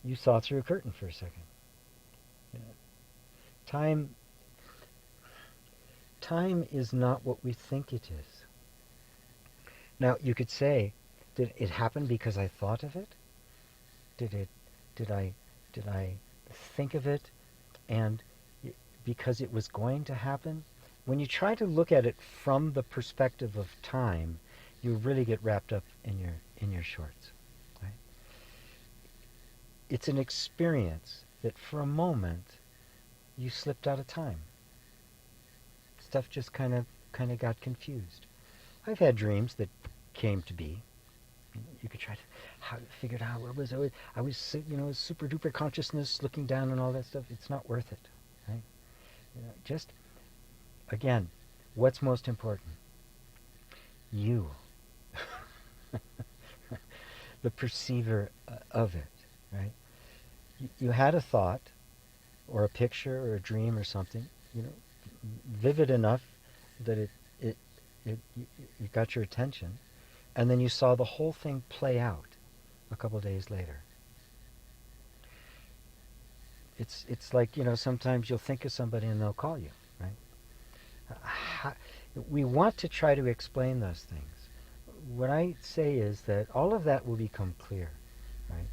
You saw through a curtain for a second. Time is not what we think it is. Now, you could say, did it happen because I thought of it? Did I think of it and because it was going to happen? When you try to look at it from the perspective of time, you really get wrapped up in your shorts. Right? It's an experience that for a moment you slipped out of time. Stuff just kind of got confused. I've had dreams that came to be. You could try to figure it out. I was super duper consciousness looking down and all that stuff. It's not worth it, right? Just again, what's most important? You, the perceiver of it, right? You had a thought, or a picture, or a dream, or something, vivid enough that it got your attention, and then you saw the whole thing play out a couple days later. It's like, sometimes you'll think of somebody and they'll call you, right? We want to try to explain those things. What I say is that all of that will become clear, right?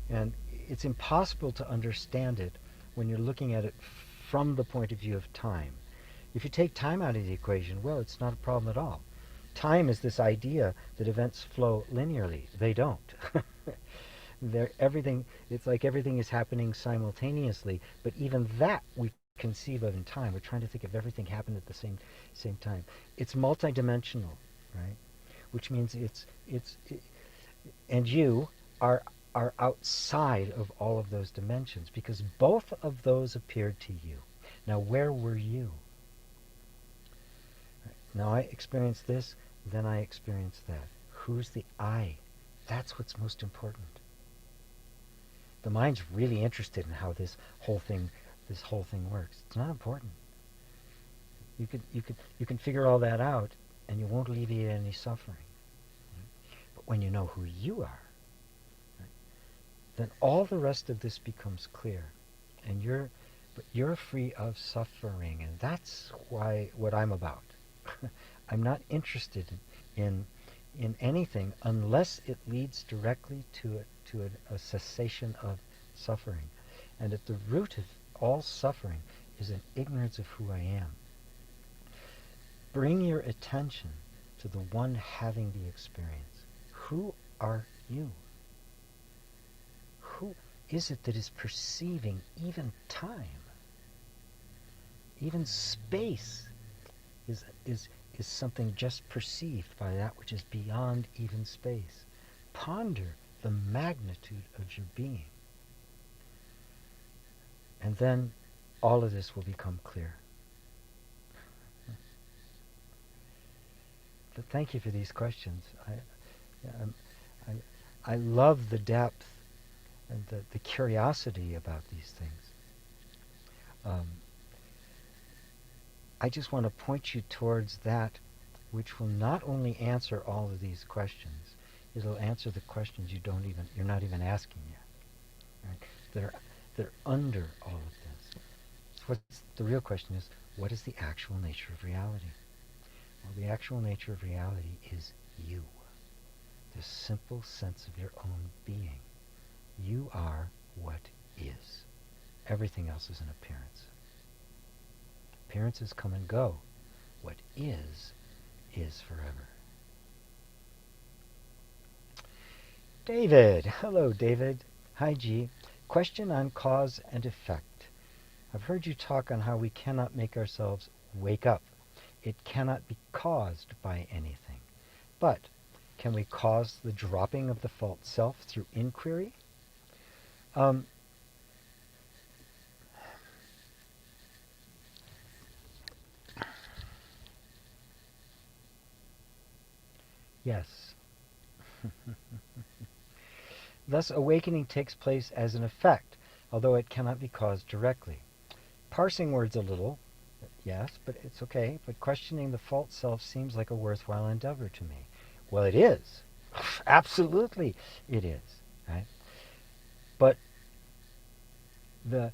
And it's impossible to understand it when you're looking at it from the point of view of time. If you take time out of the equation, well, it's not a problem at all. Time is this idea that events flow linearly. They don't. It's like everything is happening simultaneously, but even that we conceive of in time. We're trying to think of everything happened at the same time. It's multidimensional, right? Which means and you are are outside of all of those dimensions, because both of those appeared to you. Now, where were you? Now, I experienced this, then I experienced that. Who's the I? That's what's most important. The mind's really interested in how this whole thing works. It's not important. You can figure all that out, and you won't alleviate any suffering. But when you know who you are, then all the rest of this becomes clear, and you're free of suffering, and that's what I'm about. I'm not interested in anything unless it leads directly to a cessation of suffering. And at the root of all suffering is an ignorance of who I am. Bring your attention to the one having the experience. Who are you? Who is it that is perceiving even time? Even space is something just perceived by that which is beyond even space. Ponder the magnitude of your being. And then all of this will become clear. But thank you for these questions. I love the depth and the curiosity about these things. I just want to point you towards that which will not only answer all of these questions, it'll answer the questions you're not even asking yet. Right? That are under all of this. So the real question is, what is the actual nature of reality? Well, the actual nature of reality is you. The simple sense of your own being. You are what is. Everything else is an appearance. Appearances come and go. What is forever. David. Hello, David. Hi, G. Question on cause and effect. I've heard you talk on how we cannot make ourselves wake up. It cannot be caused by anything. But can we cause the dropping of the false self through inquiry? Yes. Thus, awakening takes place as an effect, although it cannot be caused directly. Parsing words a little, yes, but it's okay. But questioning the false self seems like a worthwhile endeavor to me. Well, it is. Absolutely, it is. Right? But the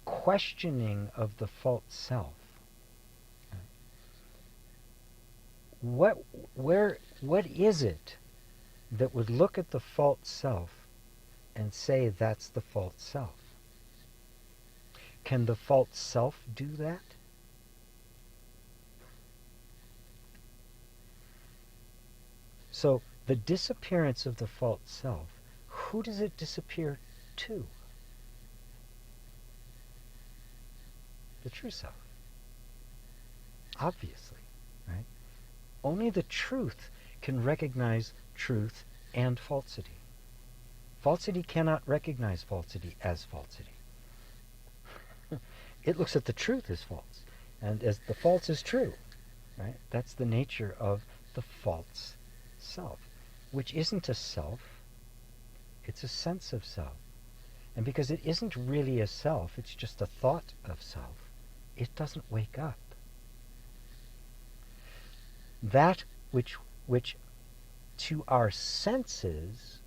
questioning of the false self, what is it that would look at the false self and say that's the false self? Can the false self do that? So the disappearance of the false self, who does it disappear to? The true self. Obviously, right? Only the truth can recognize truth and falsity. Falsity cannot recognize falsity as falsity. It looks at the truth as false, and as the false is true, right? That's the nature of the false self, which isn't a self, it's a sense of self. And because it isn't really a self, it's just a thought of self, it doesn't wake up. That which to our senses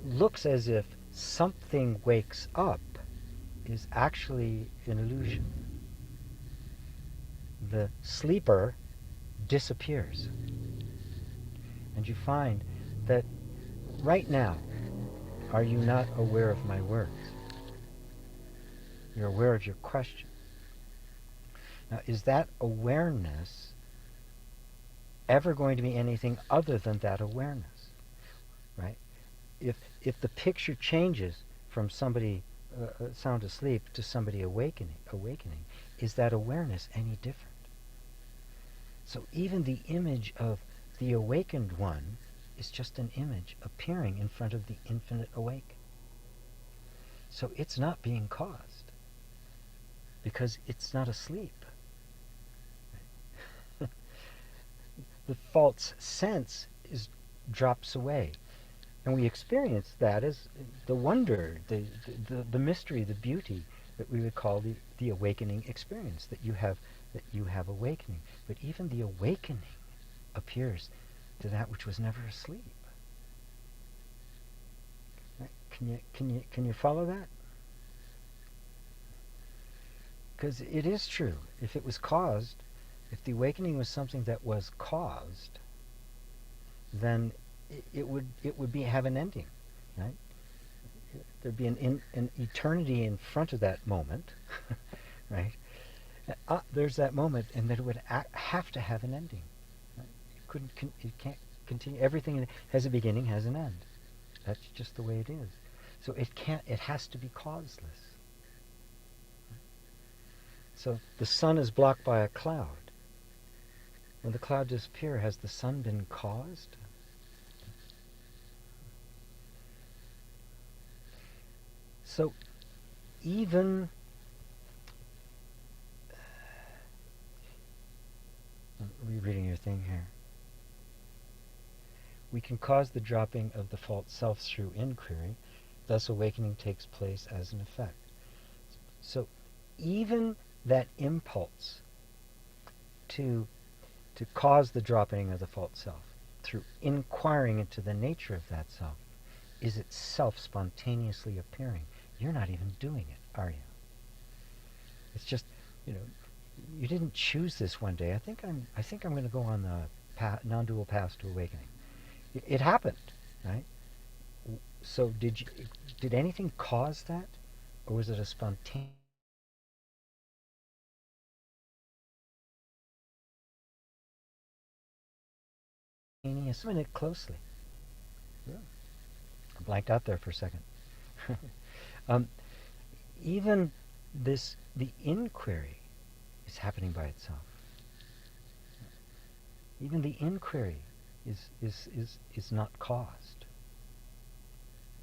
looks as if something wakes up is actually an illusion. The sleeper disappears. And you find that right now, are you not aware of my words? You're aware of your question. Now, is that awareness ever going to be anything other than that awareness? Right? If the picture changes from somebody sound asleep to somebody awakening, is that awareness any different? So even the image of the awakened one is just an image appearing in front of the infinite awake. So it's not being caused because it's not asleep. The false sense drops away. And we experience that as the wonder, the mystery, the beauty that we would call the awakening experience, that you have awakening. But even the awakening appears to that which was never asleep. Right? Can you follow that? Because it is true. If it was caused, if the awakening was something that was caused, then it would have an ending, right? There'd be an eternity in front of that moment, right? There's that moment, and then it would have to have an ending. Right? It can't continue. Everything that has a beginning has an end. That's just the way it is. So it can't. It has to be causeless. So the sun is blocked by a cloud. When the cloud disappears, has the sun been caused? So even I'm rereading your thing here. We can cause the dropping of the false self through inquiry, thus awakening takes place as an effect. So even that impulse to cause the dropping of the false self through inquiring into the nature of that self is itself spontaneously appearing. You're not even doing it, are you? It's just, you didn't choose this one day. I think I'm going to go on the non-dual path to awakening. It happened, right? So did anything cause that, or was it a spontaneous? Examine it closely. Yeah. I blanked out there for a second. Even the inquiry is happening by itself. Even the inquiry is not caused.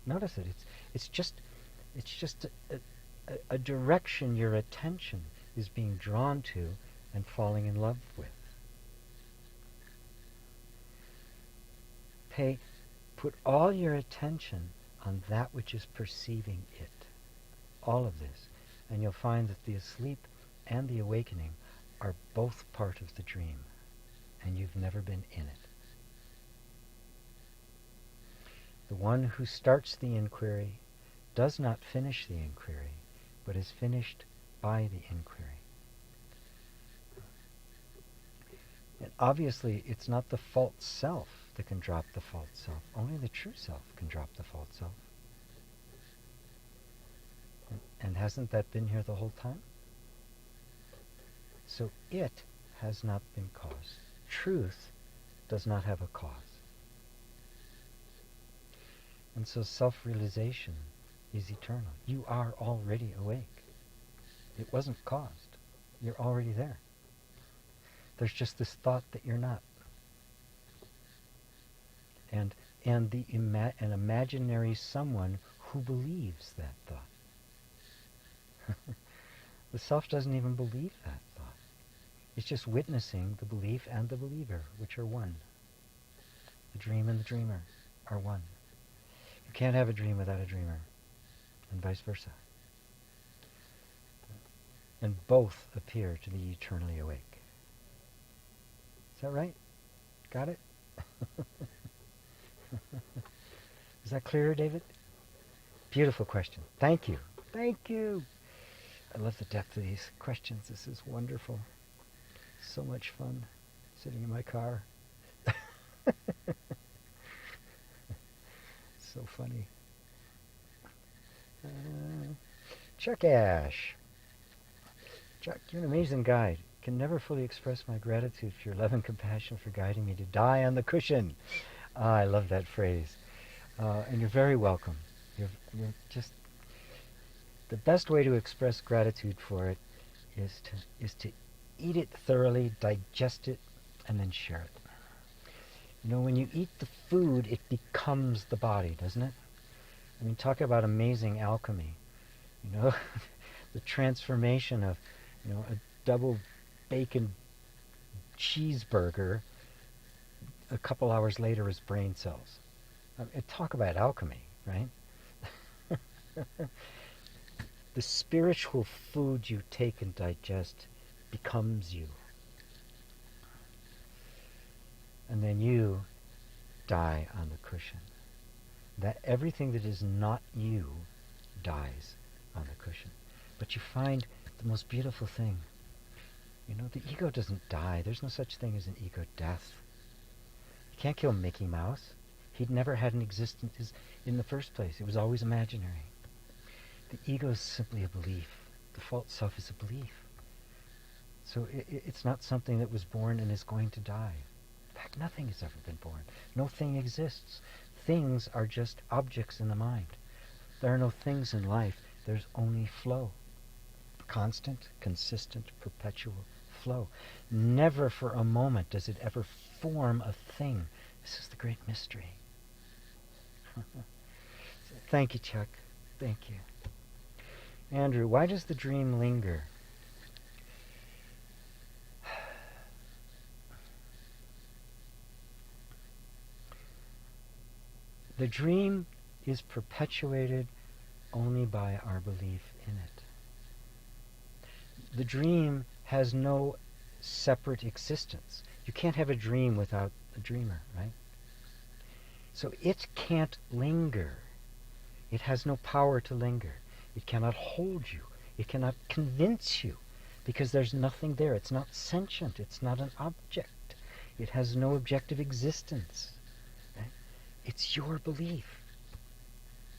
Notice it. It's just a direction your attention is being drawn to and falling in love with. Put all your attention on that which is perceiving it. All of this. And you'll find that the asleep and the awakening are both part of the dream. And you've never been in it. The one who starts the inquiry does not finish the inquiry, but is finished by the inquiry. And obviously, it's not the false self that can drop the false self. Only the true self can drop the false self. And hasn't that been here the whole time? So it has not been caused. Truth does not have a cause. And so self-realization is eternal. You are already awake. It wasn't caused. You're already there. There's just this thought that you're not. And an imaginary someone who believes that thought. The self doesn't even believe that thought. It's just witnessing the belief and the believer, which are one. The dream and the dreamer are one. You can't have a dream without a dreamer, and vice versa. And both appear to be eternally awake. Is that right? Got it? Is that clearer, David? Beautiful question. Thank you. Thank you. I love the depth of these questions. This is wonderful. So much fun sitting in my car. So funny. Chuck Ash. Chuck, you're an amazing guide. Can never fully express my gratitude for your love and compassion for guiding me to die on the cushion. I love that phrase. And you're very welcome. You're just the best way to express gratitude for it is to eat it thoroughly, digest it, and then share it. You know, when you eat the food, it becomes the body, doesn't it? I mean, talk about amazing alchemy. You know, the transformation of, a double bacon cheeseburger a couple hours later is brain cells. I mean, talk about alchemy, right? The spiritual food you take and digest becomes you. And then you die on the cushion. That everything that is not you dies on the cushion. But you find the most beautiful thing. You know, the ego doesn't die. There's no such thing as an ego death. You can't kill Mickey Mouse. He'd never had an existence in the first place. It was always imaginary. The ego is simply a belief. The false self is a belief. So it's not something that was born and is going to die. In fact, nothing has ever been born. No thing exists. Things are just objects in the mind. There are no things in life. There's only flow. Constant, consistent, perpetual flow. Never for a moment does it ever form a thing. This is the great mystery. Thank you, Chuck. Thank you. Andrew, why does the dream linger? The dream is perpetuated only by our belief in it. The dream has no separate existence. You can't have a dream without a dreamer, right? So it can't linger. It has no power to linger. It cannot hold you. It cannot convince you because there's nothing there. It's not sentient. It's not an object. It has no objective existence. Right? It's your belief.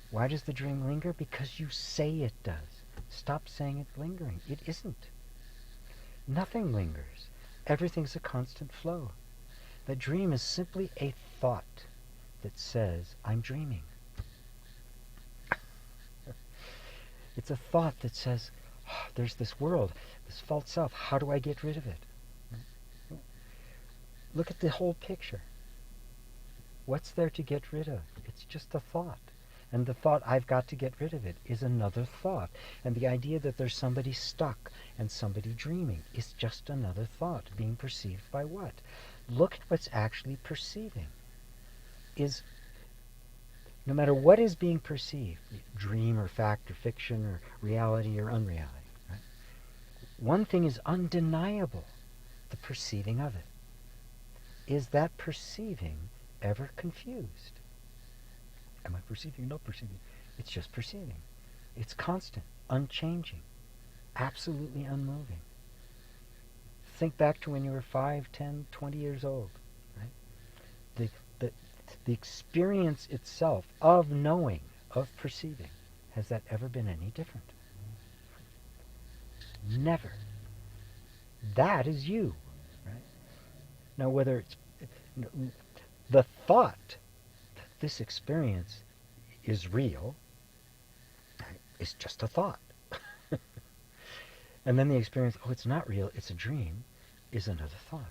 Why does the dream linger? Because you say it does. Stop saying it's lingering. It isn't. Nothing lingers. Everything's a constant flow. The dream is simply a thought that says, I'm dreaming. It's a thought that says, oh, there's this world, this false self. How do I get rid of it? Look at the whole picture. What's there to get rid of? It's just a thought. And the thought, I've got to get rid of it, is another thought. And the idea that there's somebody stuck and somebody dreaming is just another thought being perceived by what? Look at what's actually perceiving. Is no matter what is being perceived, dream or fact or fiction or reality or unreality, right? One thing is undeniable, the perceiving of it. Is that perceiving ever confused? Am I perceiving? Not perceiving. It's just perceiving. It's constant, unchanging, absolutely unmoving. Think back to when you were 5, 10, 20 years old, right? The experience itself of knowing, of perceiving, has that ever been any different? Never. That is you, right? Now, whether it's the thought that this experience is real is just a thought. And then the experience, oh, it's not real, it's a dream, is another thought.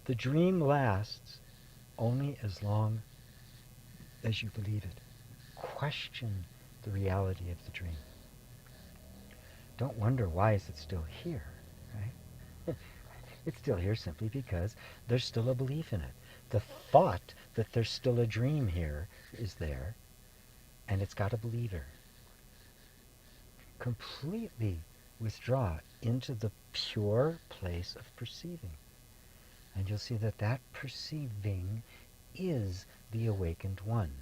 The dream lasts only as long as you believe it. Question the reality of the dream. Don't wonder why is it still here, right? It's still here simply because there's still a belief in it. The thought that there's still a dream here is there, and it's got a believer. Completely withdraw into the pure place of perceiving. And you'll see that that perceiving is the awakened one.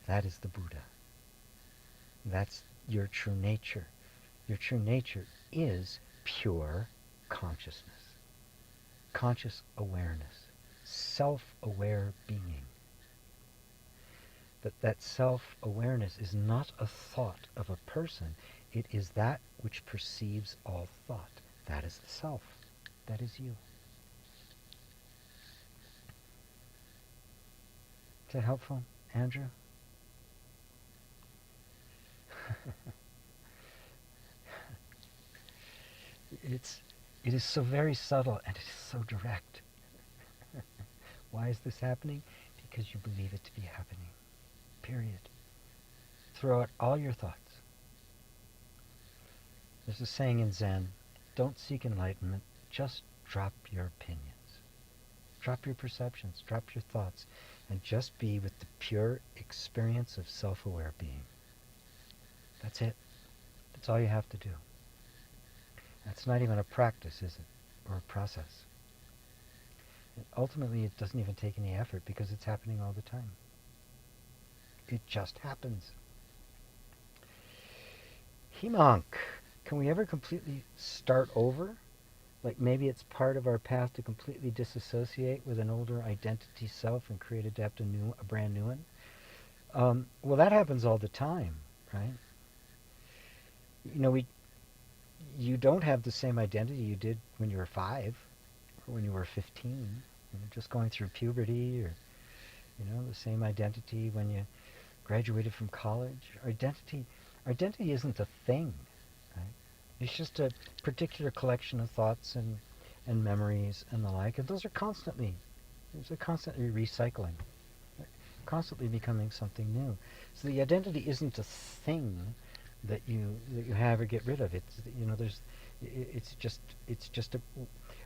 That is the Buddha. That's your true nature. Your true nature is pure consciousness, conscious awareness, self-aware being. But that self-awareness is not a thought of a person. It is that which perceives all thought. That is the self. That is you. Is that helpful, Andrew? It is so very subtle and it is so direct. Why is this happening? Because you believe it to be happening. Period. Throw out all your thoughts. There's a saying in Zen, don't seek enlightenment, just drop your opinions. Drop your perceptions, drop your thoughts, and just be with the pure experience of self-aware being. That's it. That's all you have to do. That's not even a practice, is it? Or a process. And ultimately, it doesn't even take any effort because it's happening all the time. It just happens. Himank, can we ever completely start over? Like maybe it's part of our path to completely disassociate with an older identity self and create, adapt a brand new one? Well, that happens all the time, right? You know, you don't have the same identity you did when you were 5 or when you were 15. You're just going through puberty, or the same identity when you graduated from college. Identity isn't a thing, right? It's just a particular collection of thoughts and memories and the like, and those are constantly recycling, constantly becoming something new. So the identity isn't a thing that you have or get rid of. It's just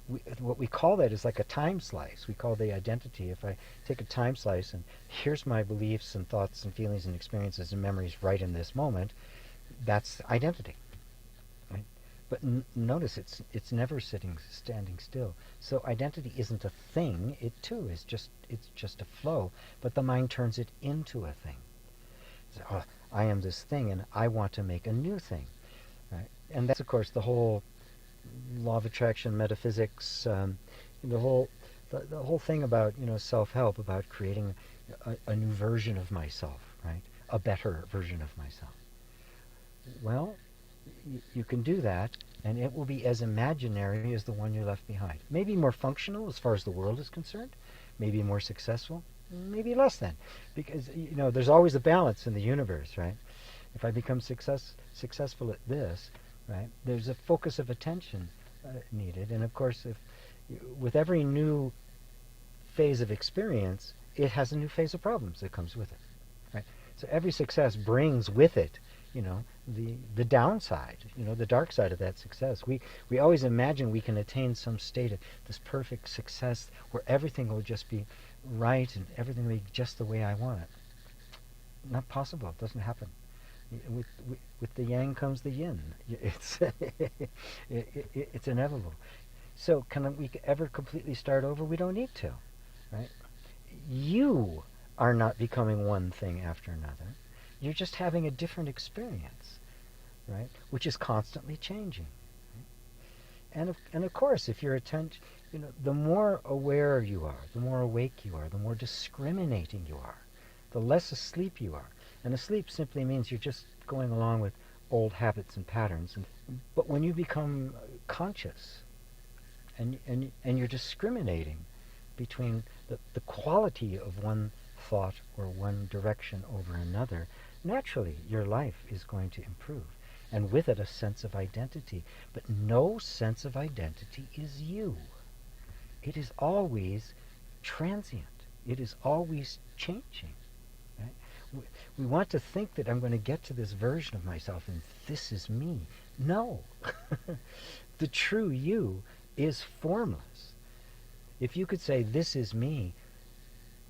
what we call that is like a time slice. We call the identity. If I take a time slice and here's my beliefs and thoughts and feelings and experiences and memories right in this moment, that's identity. Right? But notice it's never standing still. So identity isn't a thing. It too is just a flow. But the mind turns it into a thing. So, I am this thing, and I want to make a new thing. Right? And that's of course the whole law of attraction, metaphysics, the whole thing about self-help, about creating a new version of myself, right? A better version of myself. Well, you can do that, and it will be as imaginary as the one you left behind. Maybe more functional as far as the world is concerned, maybe more successful, maybe less than, because there's always a balance in the universe, right? If I become successful at this, right, there's a focus of attention needed, and of course, with every new phase of experience, it has a new phase of problems that comes with it, right? So every success brings with it, the downside, the dark side of that success. We always imagine we can attain some state of this perfect success where everything will just be right and everything will be just the way I want it. Not possible. It doesn't happen. With the yang comes the yin. It's it's inevitable. So can we ever completely start over? We don't need to, right? You are not becoming one thing after another. You're just having a different experience, right? Which is constantly changing. Right? And of course, if your attention, the more aware you are, the more awake you are, the more discriminating you are, the less asleep you are. And asleep simply means you're just going along with old habits and patterns. But when you become conscious and you're discriminating between the quality of one thought or one direction over another, naturally your life is going to improve. And with it a sense of identity. But no sense of identity is you. It is always transient. It is always changing. Right? We want to think that I'm going to get to this version of myself and this is me. No. The true you is formless. If you could say, this is me,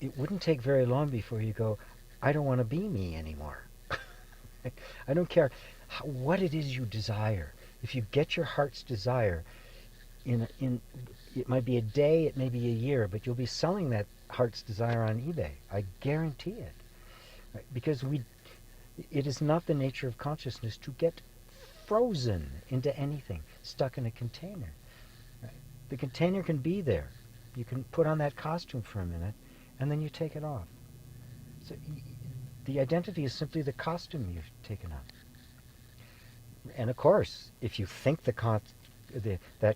it wouldn't take very long before you go, I don't want to be me anymore. I don't care what it is you desire. If you get your heart's desire, it might be a day, it may be a year, but you'll be selling that heart's desire on eBay. I guarantee it. Right? Because it is not the nature of consciousness to get frozen into anything, stuck in a container. Right? The container can be there. You can put on that costume for a minute, and then you take it off. So the identity is simply the costume you've taken on. And of course, if you think that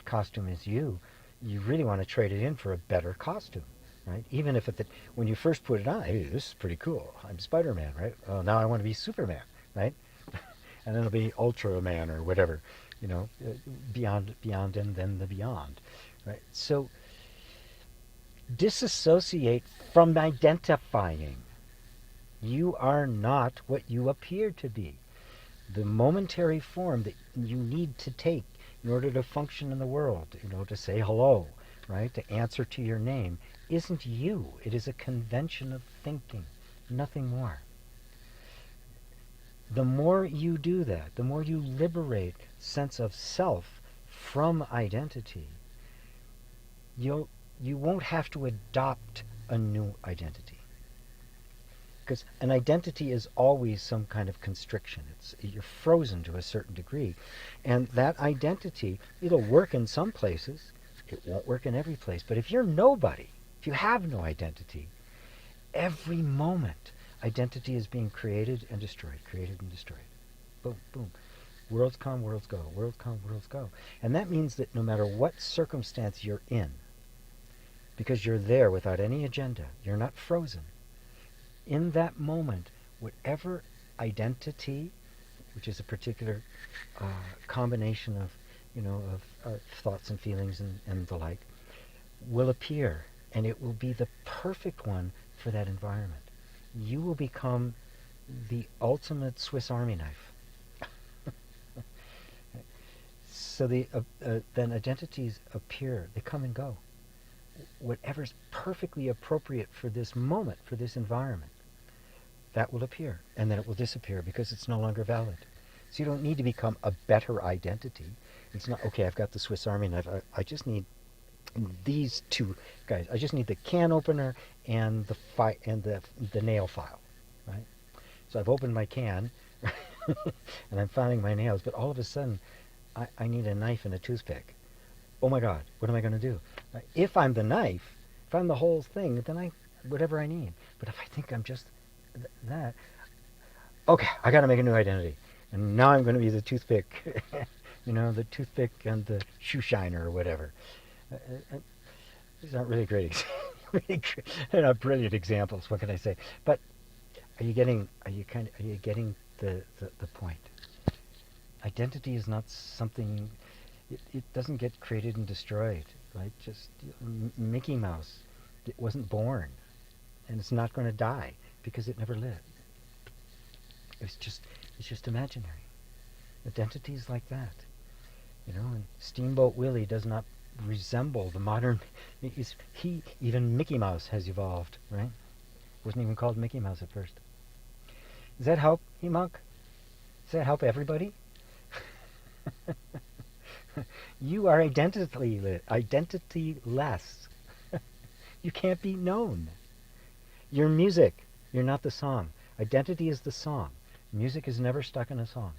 costume is you, you really want to trade it in for a better costume, right? Even if when you first put it on, hey, this is pretty cool. I'm Spider-Man, right? Oh, now I want to be Superman, right? and then it'll be Ultraman or whatever, beyond, and then the beyond, right? So disassociate from identifying. You are not what you appear to be. The momentary form that you need to take in order to function in the world, to say hello, right, to answer to your name, isn't you. It is a convention of thinking, nothing more. The more you do that, the more you liberate sense of self from identity, you won't have to adopt a new identity. Because an identity is always some kind of constriction. You're frozen to a certain degree. And that identity, it'll work in some places. It won't work in every place. But if you're nobody, if you have no identity, every moment identity is being created and destroyed, created and destroyed. Boom, boom. Worlds come, worlds go. Worlds come, worlds go. And that means that no matter what circumstance you're in, because you're there without any agenda, you're not frozen. In that moment, whatever identity, which is a particular combination of, thoughts and feelings and the like, will appear, and it will be the perfect one for that environment. You will become the ultimate Swiss Army knife. So then identities appear, they come and go. Whatever's perfectly appropriate for this moment, for this environment, that will appear, and then it will disappear because it's no longer valid. So you don't need to become a better identity. It's not, okay, I've got the Swiss Army knife. I just need these two guys. I just need the can opener and the nail file, right? So I've opened my can, and I'm filing my nails, but all of a sudden, I need a knife and a toothpick. Oh my God, what am I going to do? If I'm the knife, if I'm the whole thing, then whatever I need. But if I think I'm just that, okay, I got to make a new identity. And now I'm going to be the toothpick, the toothpick and the shoe shiner or whatever. These aren't really great, they're not brilliant examples. What can I say? But are you getting the point? Identity is not something. It doesn't get created and destroyed, right? Just Mickey Mouse, it wasn't born, and it's not going to die because it never lived. It's just imaginary. Identity is like that, And Steamboat Willie does not resemble the modern. Even Mickey Mouse has evolved, right? Wasn't even called Mickey Mouse at first. Does that help, Hemunk? Does that help everybody? You are identityless. You can't be known. You're music. You're not the song. Identity is the song. Music is never stuck in a song.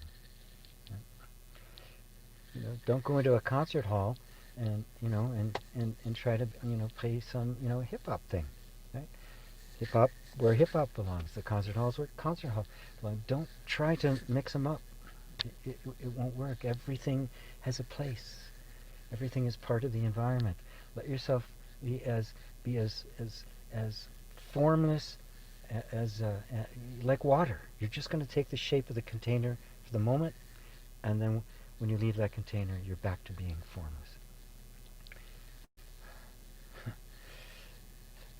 Don't go into a concert hall and try to play some hip hop thing, right? Hip hop where hip hop belongs. The concert halls where concert hall belongs. Don't try to mix them up. It won't work. Everything has a place. Everything is part of the environment. Let yourself be as formless as like water. You're just going to take the shape of the container for the moment, and then when you leave that container, you're back to being formless.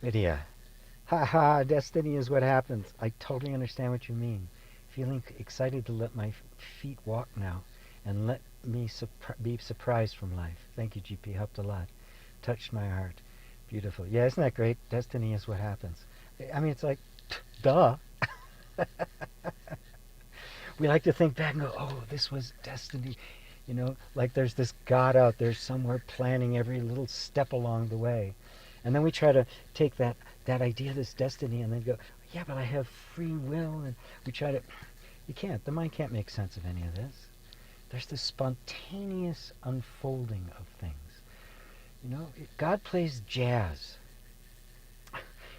Lydia, haha, destiny is what happens. I totally understand what you mean. Feeling excited to let my feet walk now, and let me be surprised from life. Thank you, GP. Helped a lot. Touched my heart. Beautiful. Yeah, isn't that great? Destiny is what happens. I mean, it's like, duh. We like to think back and go, oh, this was destiny. Like there's this God out there somewhere planning every little step along the way. And then we try to take that idea, this destiny, and then go, yeah, but I have free will. And we try to, you can't. The mind can't make sense of any of this. There's this spontaneous unfolding of things. God plays jazz.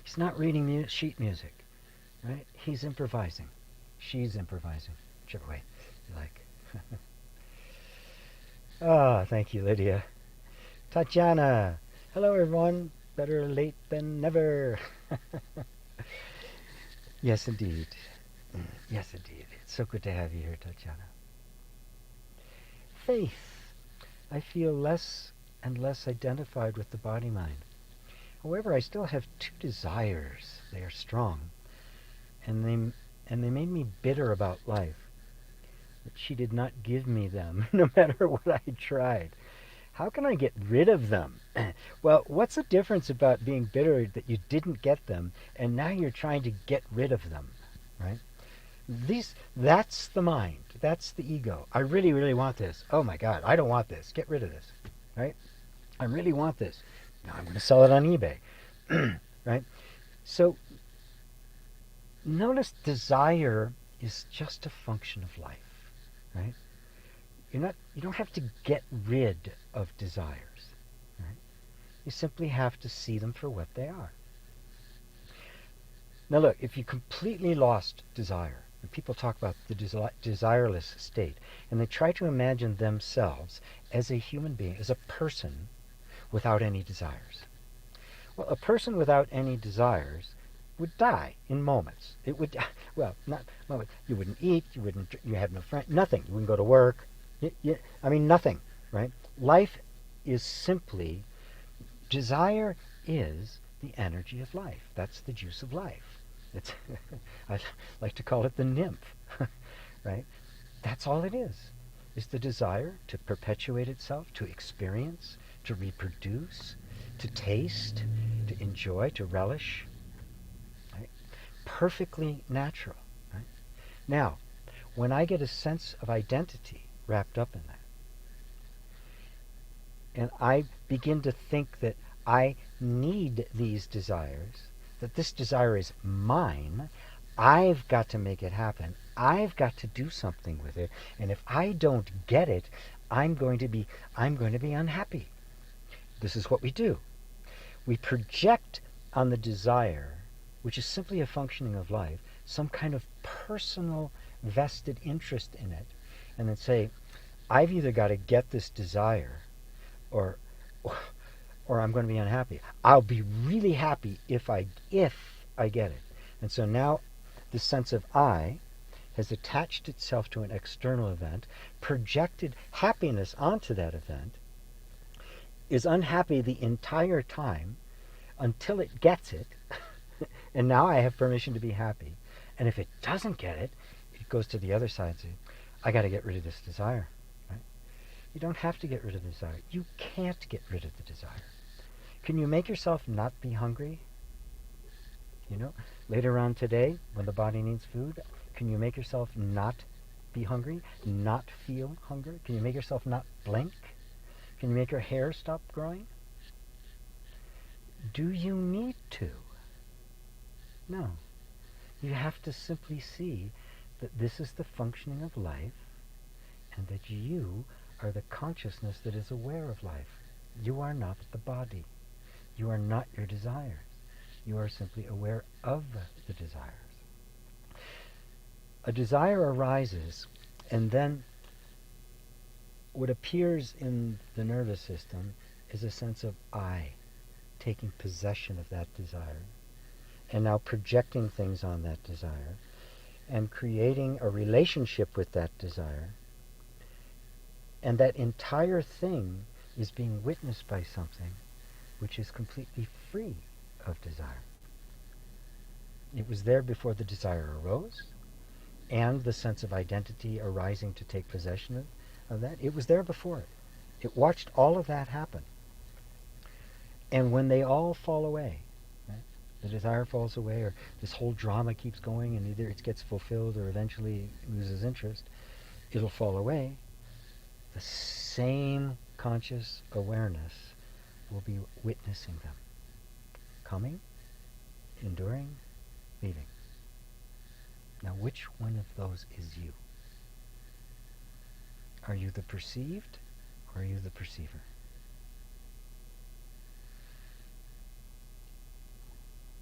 He's not reading sheet music, right? He's improvising. She's improvising, whichever way you like. Thank you, Lydia. Tatiana. Hello, everyone. Better late than never. Yes, indeed. Yes, indeed. It's so good to have you here, Tatiana. faith, I feel less and less identified with the body-mind. However, I still have two desires. They are strong, and they made me bitter about life. But she did not give me them, no matter what I tried. How can I get rid of them? Well, what's the difference about being bitter that you didn't get them, and now you're trying to get rid of them, right? That's the mind. That's the ego. I really, really want this. Oh my God, I don't want this. Get rid of this, right? I really want this. Now I'm going to sell it on eBay, right? So notice desire is just a function of life, right? You don't have to get rid of desires, right? You simply have to see them for what they are. Now look, if you completely lost desire, and people talk about the desireless state, and they try to imagine themselves as a human being, as a person without any desires. Well, a person without any desires would die in moments. It would, well, not moments. You wouldn't eat, you had no friend, nothing. You wouldn't go to work. Nothing, right? Life is simply, desire is the energy of life. That's the juice of life. I like to call it the nymph, right? That's all it is the desire to perpetuate itself, to experience, to reproduce, to taste, to enjoy, to relish. Right? Perfectly natural. Right? Now, when I get a sense of identity wrapped up in that, and I begin to think that I need these desires, that this desire is mine, I've got to make it happen. I've got to do something with it. And if I don't get it, I'm going to be unhappy. This is what we do. We project on the desire, which is simply a functioning of life, some kind of personal vested interest in it, and then say, I've either got to get this desire or I'm going to be unhappy. I'll be really happy if I get it. And so now the sense of I has attached itself to an external event, projected happiness onto that event, is unhappy the entire time until it gets it, and now I have permission to be happy. And if it doesn't get it, it goes to the other side and says, I got to get rid of this desire. Right? You don't have to get rid of the desire. You can't get rid of the desire. Can you make yourself not be hungry? Later on today, when the body needs food, can you make yourself not be hungry, not feel hunger? Can you make yourself not blink? Can you make your hair stop growing? Do you need to? No. You have to simply see that this is the functioning of life and that you are the consciousness that is aware of life. You are not the body. You are not your desires. You are simply aware of the desires. A desire arises, and then what appears in the nervous system is a sense of I, taking possession of that desire, and now projecting things on that desire, and creating a relationship with that desire. And that entire thing is being witnessed by something which is completely free of desire. It was there before the desire arose, and the sense of identity arising to take possession of that. It was there before it. It watched all of that happen. And when they all fall away, right, the desire falls away, or this whole drama keeps going, and either it gets fulfilled or eventually loses interest, it'll fall away. The same conscious awareness will be witnessing them. Coming, enduring, leaving. Now, which one of those is you? Are you the perceived, or are you the perceiver?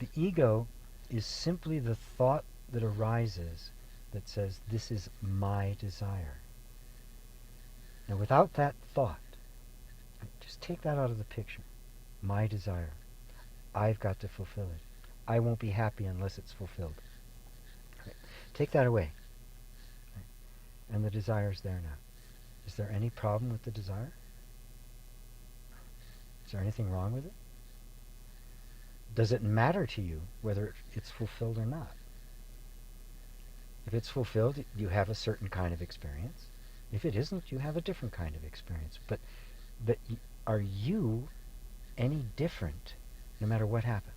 The ego is simply the thought that arises that says, this is my desire. Now, without that thought, just take that out of the picture. My desire. I've got to fulfill it. I won't be happy unless it's fulfilled. Right? Take that away. Right? And the desire's there now. Is there any problem with the desire? Is there anything wrong with it? Does it matter to you whether it's fulfilled or not? If it's fulfilled, you have a certain kind of experience. If it isn't, you have a different kind of experience. But are you any different no matter what happens?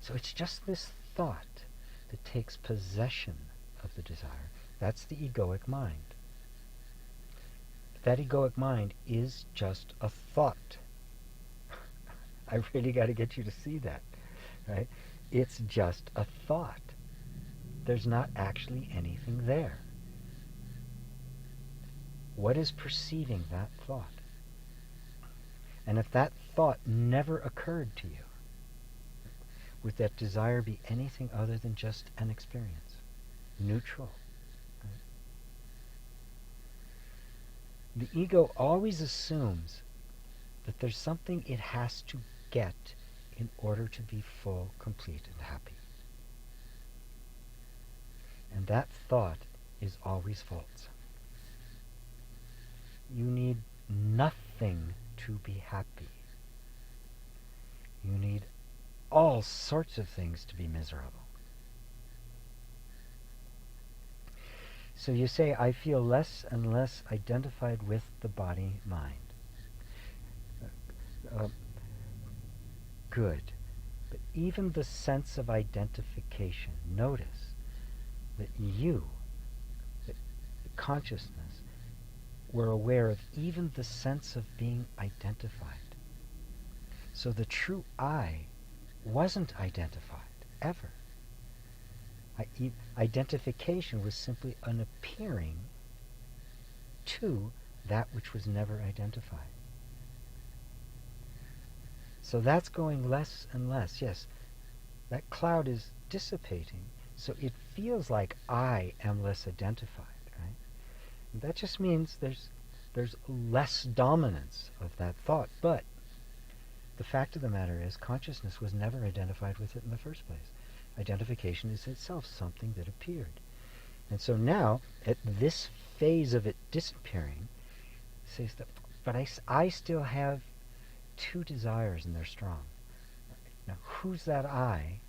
So it's just this thought that takes possession of the desire. That's the egoic mind. That egoic mind is just a thought. I really got to get you to see that, right? It's just a thought. There's not actually anything there. What is perceiving that thought? And if that thought never occurred to you, would that desire be anything other than just an experience? Neutral. Right? The ego always assumes that there's something it has to get in order to be full, complete, and happy. And that thought is always false. You need nothing to be happy. You need all sorts of things to be miserable. So you say, I feel less and less identified with the body-mind. Good. But even the sense of identification, notice that you, the consciousness, were aware of even the sense of being identified. So the true I wasn't identified, ever. Identification was simply an appearing to that which was never identified. So that's going less and less. Yes, that cloud is dissipating, so it feels like I am less identified, right? And that just means there's less dominance of that thought, but the fact of the matter is consciousness was never identified with it in the first place. Identification is itself something that appeared. And so now, at this phase of it disappearing, it says that, but I still have two desires and they're strong. Now, who's that I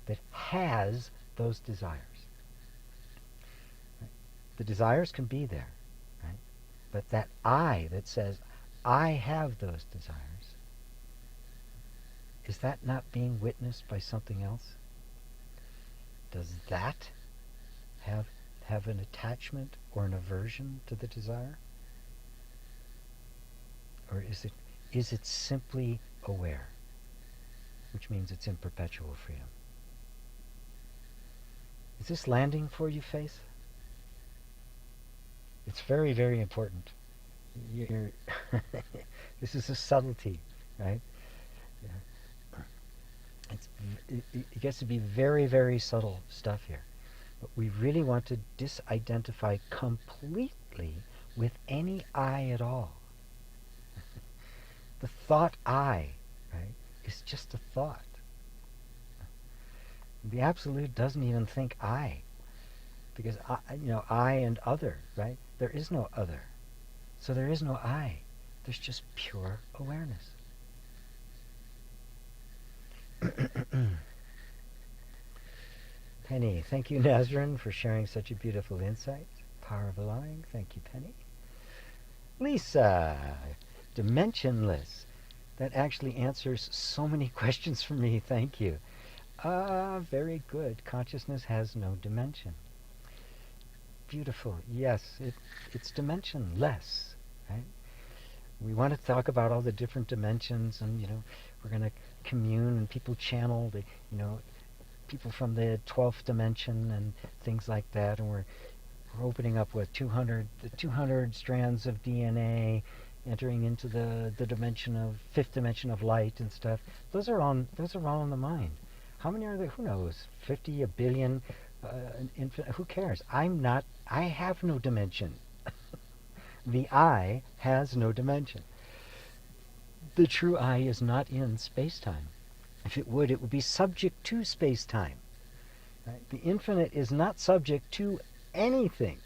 that has those desires? Right? The desires can be there, right? But that I that says, I have those desires, is that not being witnessed by something else? Does that have an attachment or an aversion to the desire? Or is it simply aware, which means it's in perpetual freedom? Is this landing for you, Faith? It's very, very important. This is a subtlety, right? It gets to be very, very subtle stuff here. But we really want to disidentify completely with any I at all. The thought I, right, is just a thought. The Absolute doesn't even think I, because I and other, right? There is no other. So there is no I. There's just pure awareness. Penny, thank you, Nazrin, for sharing such a beautiful insight. Power of allowing. Thank you, Penny. Lisa, dimensionless. That actually answers so many questions for me. Thank you. Very good. Consciousness has no dimension. Beautiful. Yes, it's dimensionless, right? We want to talk about all the different dimensions, and we're going to commune, and people channel the people from the 12th dimension and things like that, and we're opening up with 200 strands of DNA, entering into the dimension of fifth dimension of light and stuff. Those are all in the mind. How many are there? Who knows? 50, a billion, infinite. Who cares? I have no dimension. The I has no dimension. The true I is not in space-time. If it would be subject to space-time. Right? The infinite is not subject to anything.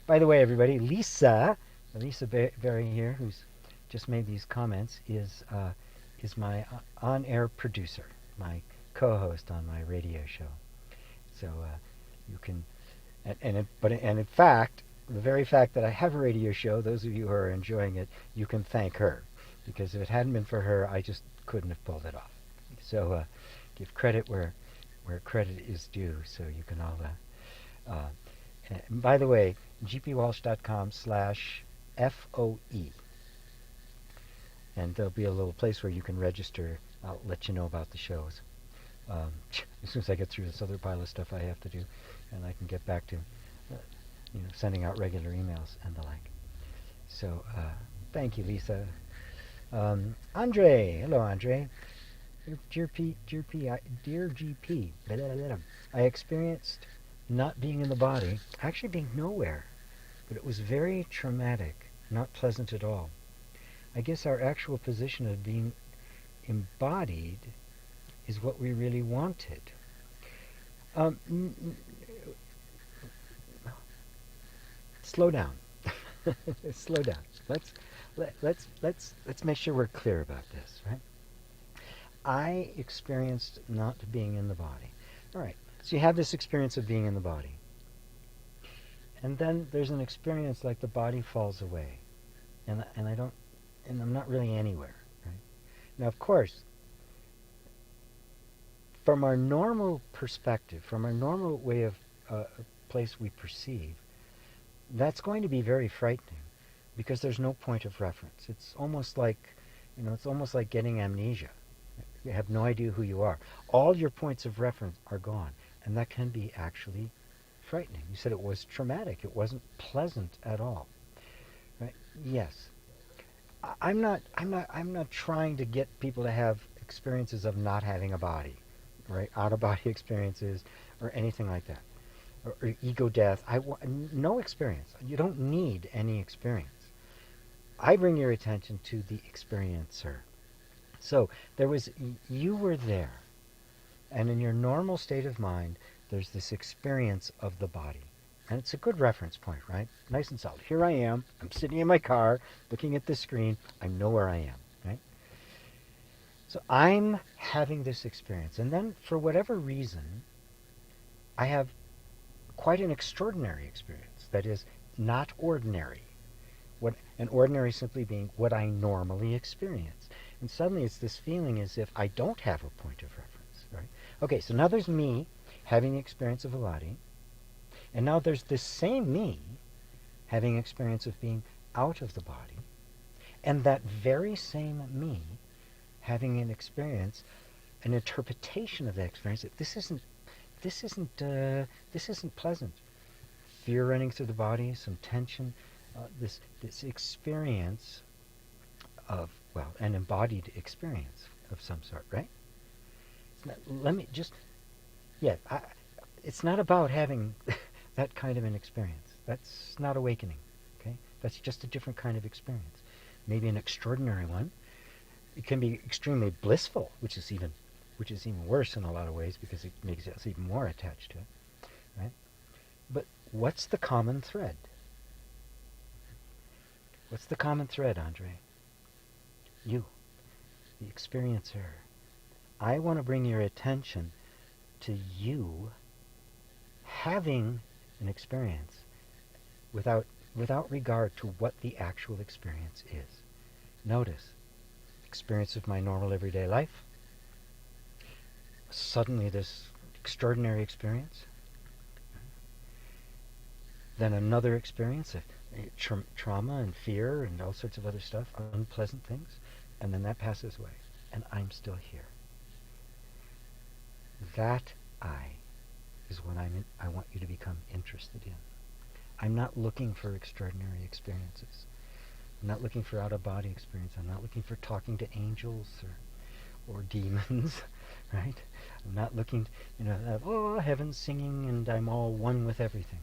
By the way, everybody, Lisa Berry here, who's just made these comments, is my on-air producer, my co-host on my radio show. So you can, and in fact, the very fact that I have a radio show, those of you who are enjoying it, you can thank her, because if it hadn't been for her, I just couldn't have pulled it off. So give credit where credit is due. So you can all. And by the way, gpwalsh.com/FOE. And there'll be a little place where you can register. I'll let you know about the shows. As soon as I get through this other pile of stuff I have to do, and I can get back to sending out regular emails and the like. So thank you, Lisa. Andre. Hello, Andre. Dear GP, blah, blah, blah. I experienced not being in the body, actually being nowhere, but it was very traumatic, not pleasant at all. I guess our actual position of being embodied is what we really wanted. Slow down. Slow down. Let's make sure we're clear about this, right? I experienced not being in the body. All right. So you have this experience of being in the body. And then there's an experience like the body falls away. And I'm not really anywhere, right? Now, of course, from our normal perspective, from our normal way of place we perceive, that's going to be very frightening because there's no point of reference. It's almost like getting amnesia. You have no idea who you are. All your points of reference are gone, and that can be actually frightening. You said it was traumatic. It wasn't pleasant at all. Right? Yes. I'm not trying to get people to have experiences of not having a body, right? Out-of-body experiences or anything like that. Or ego death. No experience. You don't need any experience. I bring your attention to the experiencer. So you were there, and in your normal state of mind, there's this experience of the body. And it's a good reference point, right? Nice and solid. Here I am. I'm sitting in my car, looking at the screen. I know where I am, right? So I'm having this experience. And then, for whatever reason, I have quite an extraordinary experience. That is, not ordinary. And ordinary simply being what I normally experience. And suddenly it's this feeling as if I don't have a point of reference, right? Okay, so now there's me having the experience of a body, and now there's this same me having experience of being out of the body, and that very same me having an experience, an interpretation of that experience that this isn't pleasant. Fear running through the body, some tension, this experience of, an embodied experience of some sort, right? It's not about having that kind of an experience. That's not awakening, okay? That's just a different kind of experience. Maybe an extraordinary one. It can be extremely blissful, which is even worse in a lot of ways because it makes us even more attached to it, right? But what's the common thread? What's the common thread, Andre? You, the experiencer. I want to bring your attention to you having an experience without regard to what the actual experience is. Notice, experience of my normal everyday life, suddenly this extraordinary experience, then another experience of trauma and fear and all sorts of other stuff, unpleasant things, and then that passes away, and I'm still here. That I is what I want you to become interested in. I'm not looking for extraordinary experiences. I'm not looking for out-of-body experience. I'm not looking for talking to angels or demons, right? I'm not looking, heaven's singing and I'm all one with everything.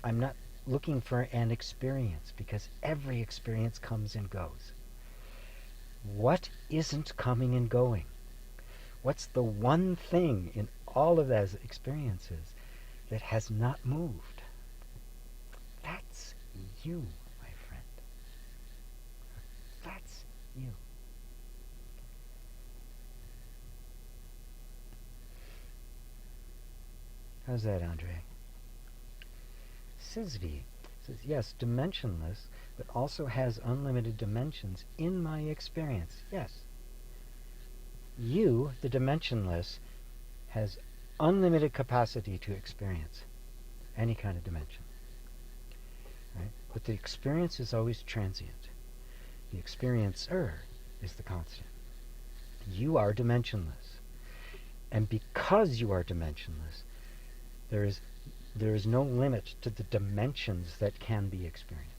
I'm not looking for an experience because every experience comes and goes. What isn't coming and going? What's the one thing in all of those experiences that has not moved? you, my friend. That's you. How's that, Andre? Sisvi says, yes, dimensionless, but also has unlimited dimensions in my experience. Yes. You, the dimensionless, has unlimited capacity to experience any kind of dimension. Right? But the experience is always transient. The experiencer is the constant. You are dimensionless. And because you are dimensionless, there is no limit to the dimensions that can be experienced.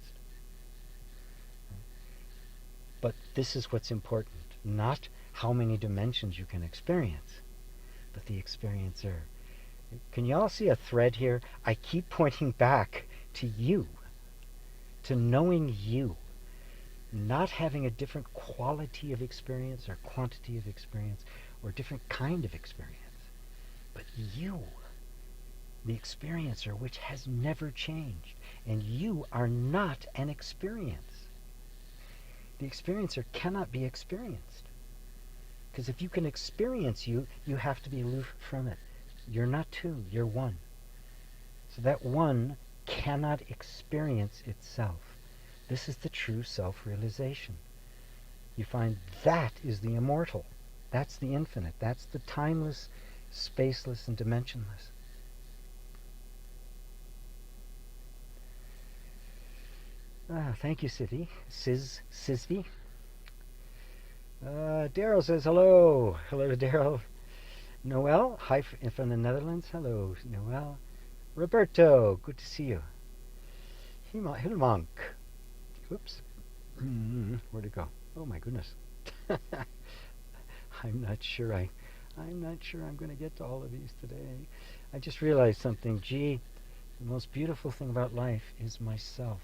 But this is what's important. Not how many dimensions you can experience, but the experiencer. Can you all see a thread here? I keep pointing back to you, to knowing you, not having a different quality of experience or quantity of experience or different kind of experience, but you, the experiencer, which has never changed. And you are not an experience. The experiencer cannot be experienced. Because if you can experience you, you have to be aloof from it. You're not two, you're one. So that one cannot experience itself. This is the true self-realization. You find that is the immortal. That's the infinite. That's the timeless, spaceless, and dimensionless. Thank you, Sisvi. Sisvi. Daryl says hello. Hello to Daryl. Noel, hi from the Netherlands. Hello, Noel. Roberto, good to see you. Hilmank. Whoops. Where'd it go? Oh my goodness. I'm not sure I'm going to get to all of these today. I just realized something. Gee, the most beautiful thing about life is myself.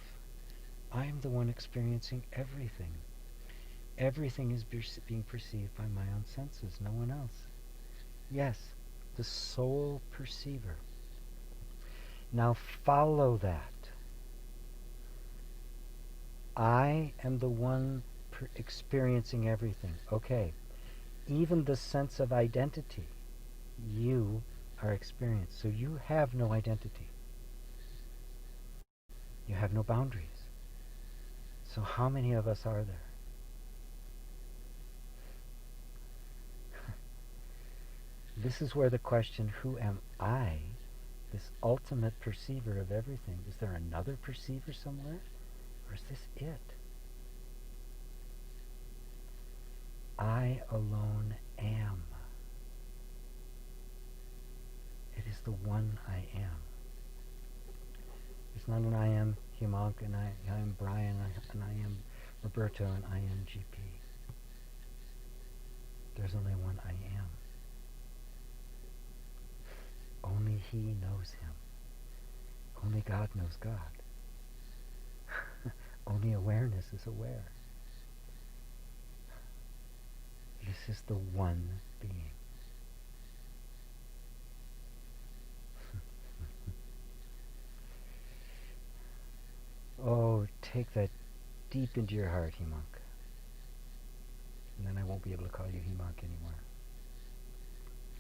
I'm the one experiencing everything. Everything is being perceived by my own senses, no one else. Yes, the sole perceiver. Now follow that. I am the one experiencing everything. Okay, even the sense of identity, you are experienced. So you have no identity. You have no boundaries. So how many of us are there? This is where the question, who am I, this ultimate perceiver of everything, is there another perceiver somewhere? Or is this it? I alone am. It is the one I am. It's not an I am Himank and I am Brian and I am Roberto and I am GP. There's only one I am. Only he knows him. Only God knows God. Only awareness is aware. This is the one being. Oh, take that deep into your heart, Himank. And then I won't be able to call you Himank anymore.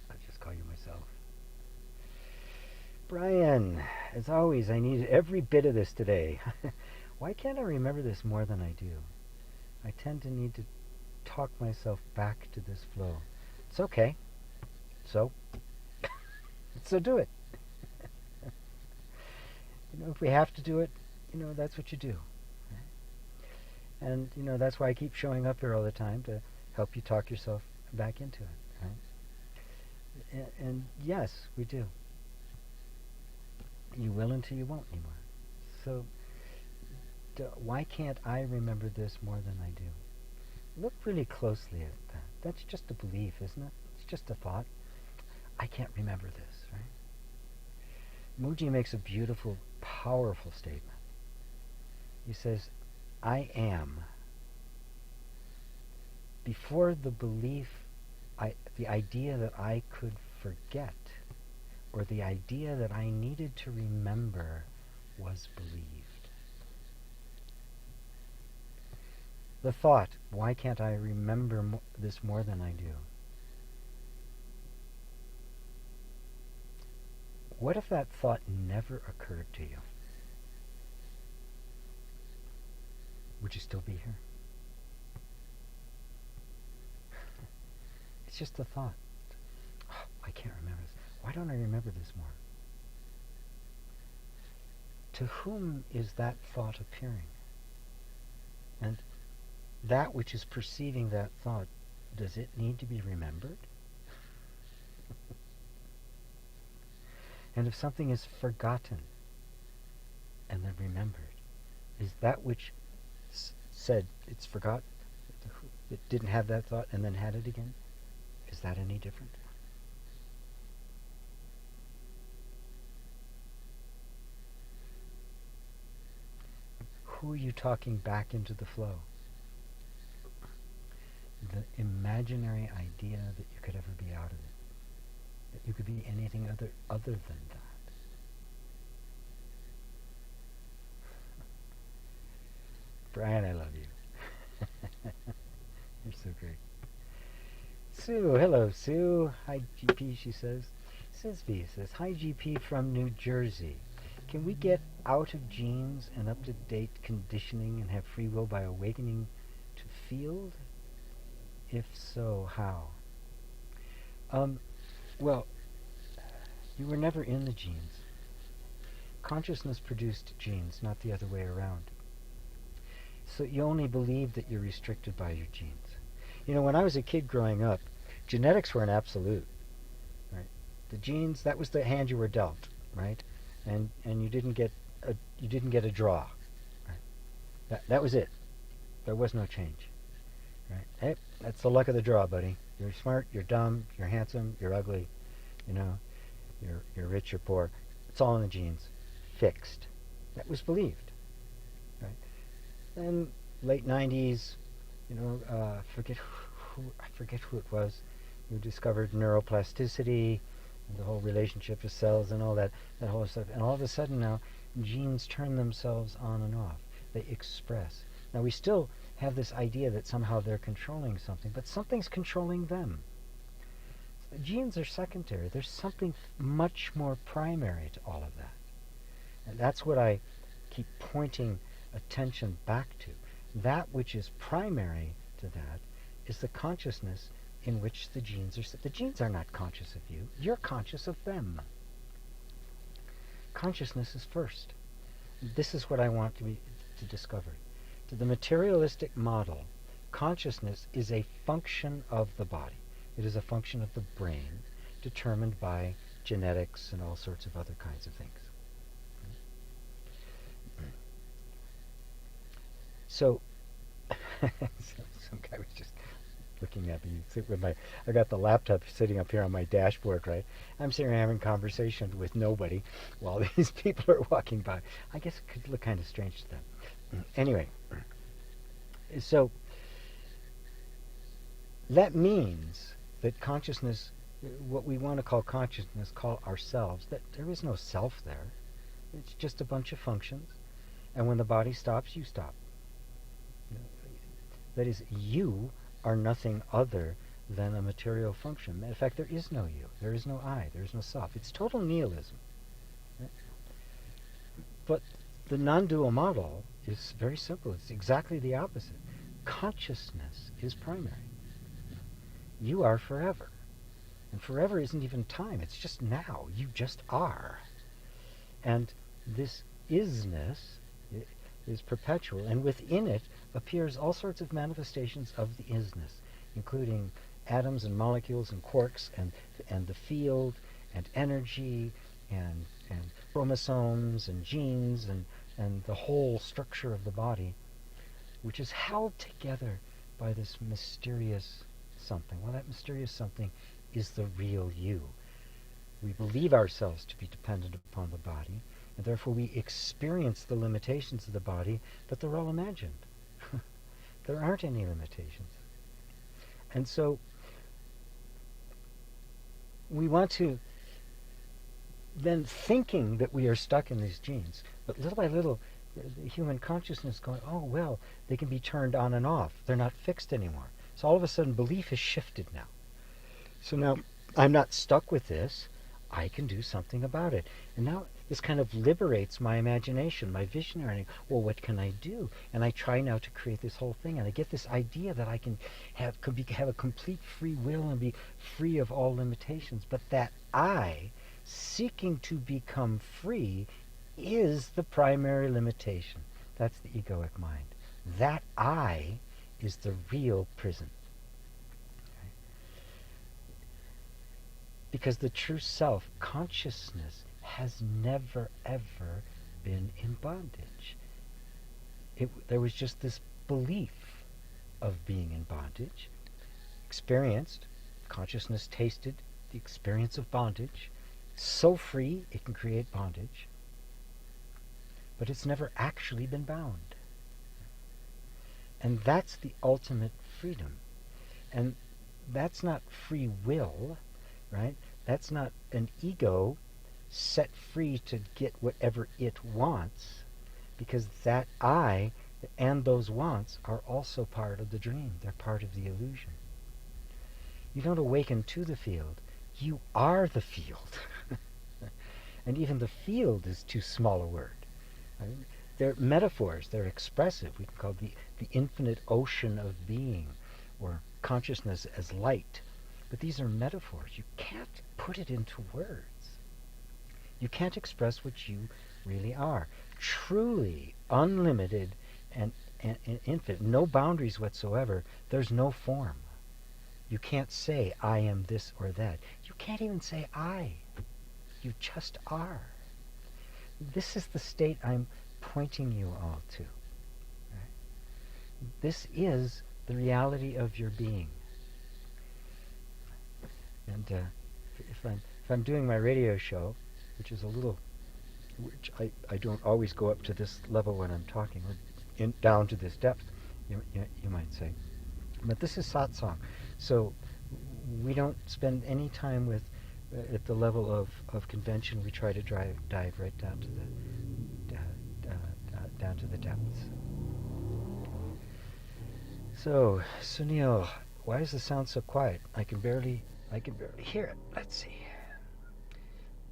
I'll just call you myself. Brian, as always, I needed every bit of this today. Why can't I remember this more than I do? I tend to need to talk myself back to this flow. It's okay. So do it. If we have to do it, that's what you do. Right? And, that's why I keep showing up here all the time, to help you talk yourself back into it. Right? And yes, we do. You will until you won't anymore. So why can't I remember this more than I do? Look really closely at that. That's just a belief, isn't it? It's just a thought. I can't remember this, right? Mooji makes a beautiful, powerful statement. He says, I am. Before the belief, the idea that I could forget, or the idea that I needed to remember, was believed. The thought, why can't I remember this more than I do? What if that thought never occurred to you? Would you still be here? It's just a thought. Oh, I can't remember this. Why don't I remember this more? To whom is that thought appearing? And that which is perceiving that thought, does it need to be remembered? And if something is forgotten and then remembered, is that which said it's forgot, it didn't have that thought and then had it again, is that any different? Who are you talking back into the flow? The imaginary idea that you could ever be out of it, that you could be anything other than that. Brian, I love you. You're so great. Sue, hello Sue. Hi GP, she says. Sisby says, hi GP from New Jersey. Can we get out of genes and up-to-date conditioning and have free will by awakening to field? If so, how? Well, you were never in the genes. Consciousness produced genes, not the other way around. So you only believe that you're restricted by your genes. You know, when I was a kid growing up, genetics were an absolute, right? The genes, that was the hand you were dealt, right? And you didn't get a draw, right? That was it. There was no change, right? Hey, that's the luck of the draw, buddy. You're smart, you're dumb, you're handsome, you're ugly, you know, you're rich, you're poor. It's all in the genes, fixed. That was believed, right? Then late 90s, you know, I forget who it was who discovered neuroplasticity and the whole relationship with cells and all that whole stuff. And all of a sudden now, genes turn themselves on and off. They express. Now we still have this idea that somehow they're controlling something, but something's controlling them. The genes are secondary. There's something much more primary to all of that. And that's what I keep pointing attention back to. That which is primary to that is the consciousness in which the genes are. The genes are not conscious of you. You're conscious of them. Consciousness is first. This is what I want to discover. To the materialistic model, consciousness is a function of the body. It is a function of the brain, determined by genetics and all sorts of other kinds of things. So, some guy was just looking at me. I got the laptop sitting up here on my dashboard, right? I'm sitting here having conversation with nobody while these people are walking by. I guess it could look kind of strange to them. Anyway, so that means that consciousness, what we want to call consciousness, call ourselves, that there is no self there. It's just a bunch of functions. And when the body stops, you stop. That is, you are nothing other than a material function. In fact, there is no you. There is no I. There is no self. It's total nihilism. Right? But the non-dual model is very simple. It's exactly the opposite. Consciousness is primary. You are forever. And forever isn't even time. It's just now. You just are. And this isness is perpetual, and within it appears all sorts of manifestations of the isness, including atoms and molecules and quarks and the field and energy and chromosomes and genes and the whole structure of the body, which is held together by this mysterious something. Well, that mysterious something is the real you. We believe ourselves to be dependent upon the body, and therefore we experience the limitations of the body, but they're all imagined. There aren't any limitations. And so we want to, then thinking that we are stuck in these genes, but little by little the human consciousness going, oh, well, they can be turned on and off. They're not fixed anymore. So all of a sudden, belief has shifted now. So now I'm not stuck with this. I can do something about it. And now this kind of liberates my imagination, my visionary. Well, what can I do? And I try now to create this whole thing. And I get this idea that I can have a complete free will and be free of all limitations. But that I, seeking to become free, is the primary limitation. That's the egoic mind. That I is the real prison. Because the true self, consciousness, has never, ever been in bondage. There was just this belief of being in bondage, experienced, consciousness tasted the experience of bondage, so free it can create bondage, but it's never actually been bound. And that's the ultimate freedom. And that's not free will, right? That's not an ego set free to get whatever it wants, because that I and those wants are also part of the dream. They're part of the illusion. You don't awaken to the field. You are the field. And even the field is too small a word. Right? They're metaphors. They're expressive. We can call the infinite ocean of being, or consciousness as light. But these are metaphors. You can't put it into words. You can't express what you really are. Truly unlimited and infinite. No boundaries whatsoever. There's no form. You can't say, I am this or that. You can't even say I. You just are. This is the state I'm pointing you all to. Right? This is the reality of your being. And if I'm doing my radio show, which is which I don't always go up to this level when I'm talking, or down to this depth, you might say. But this is satsang, so we don't spend any time with at the level of convention. We try to dive right down to the depths. So, Sunil, why is the sound so quiet? I can barely hear it. Let's see.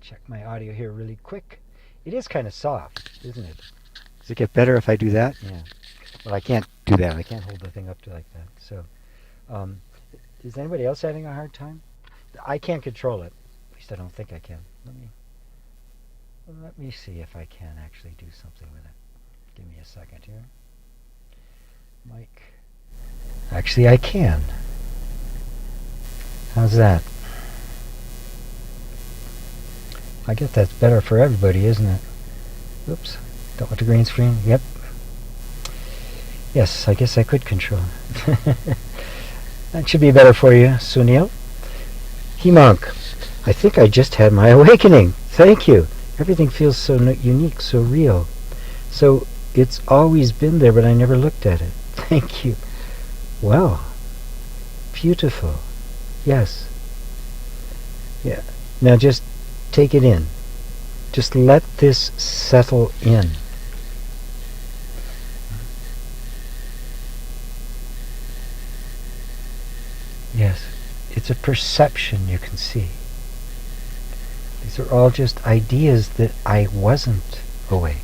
Check my audio here really quick. It is kind of soft, isn't it? Does it get better if I do that? Yeah. Well, I can't do that. I can't hold the thing up to like that. So, is anybody else having a hard time? I can't control it. At least I don't think I can. Let me see if I can actually do something with it. Give me a second here. Mike. Actually, I can. How's that? I guess that's better for everybody, isn't it? Oops. Don't want the green screen. Yep. Yes, I guess I could control it. That should be better for you, Sunil. Hemunk, I think I just had my awakening. Thank you. Everything feels so unique, so real. So it's always been there, but I never looked at it. Thank you. Wow. Beautiful. Yes. Yeah. Now just take it in. Just let this settle in. Yes. It's a perception you can see. These are all just ideas that I wasn't awake.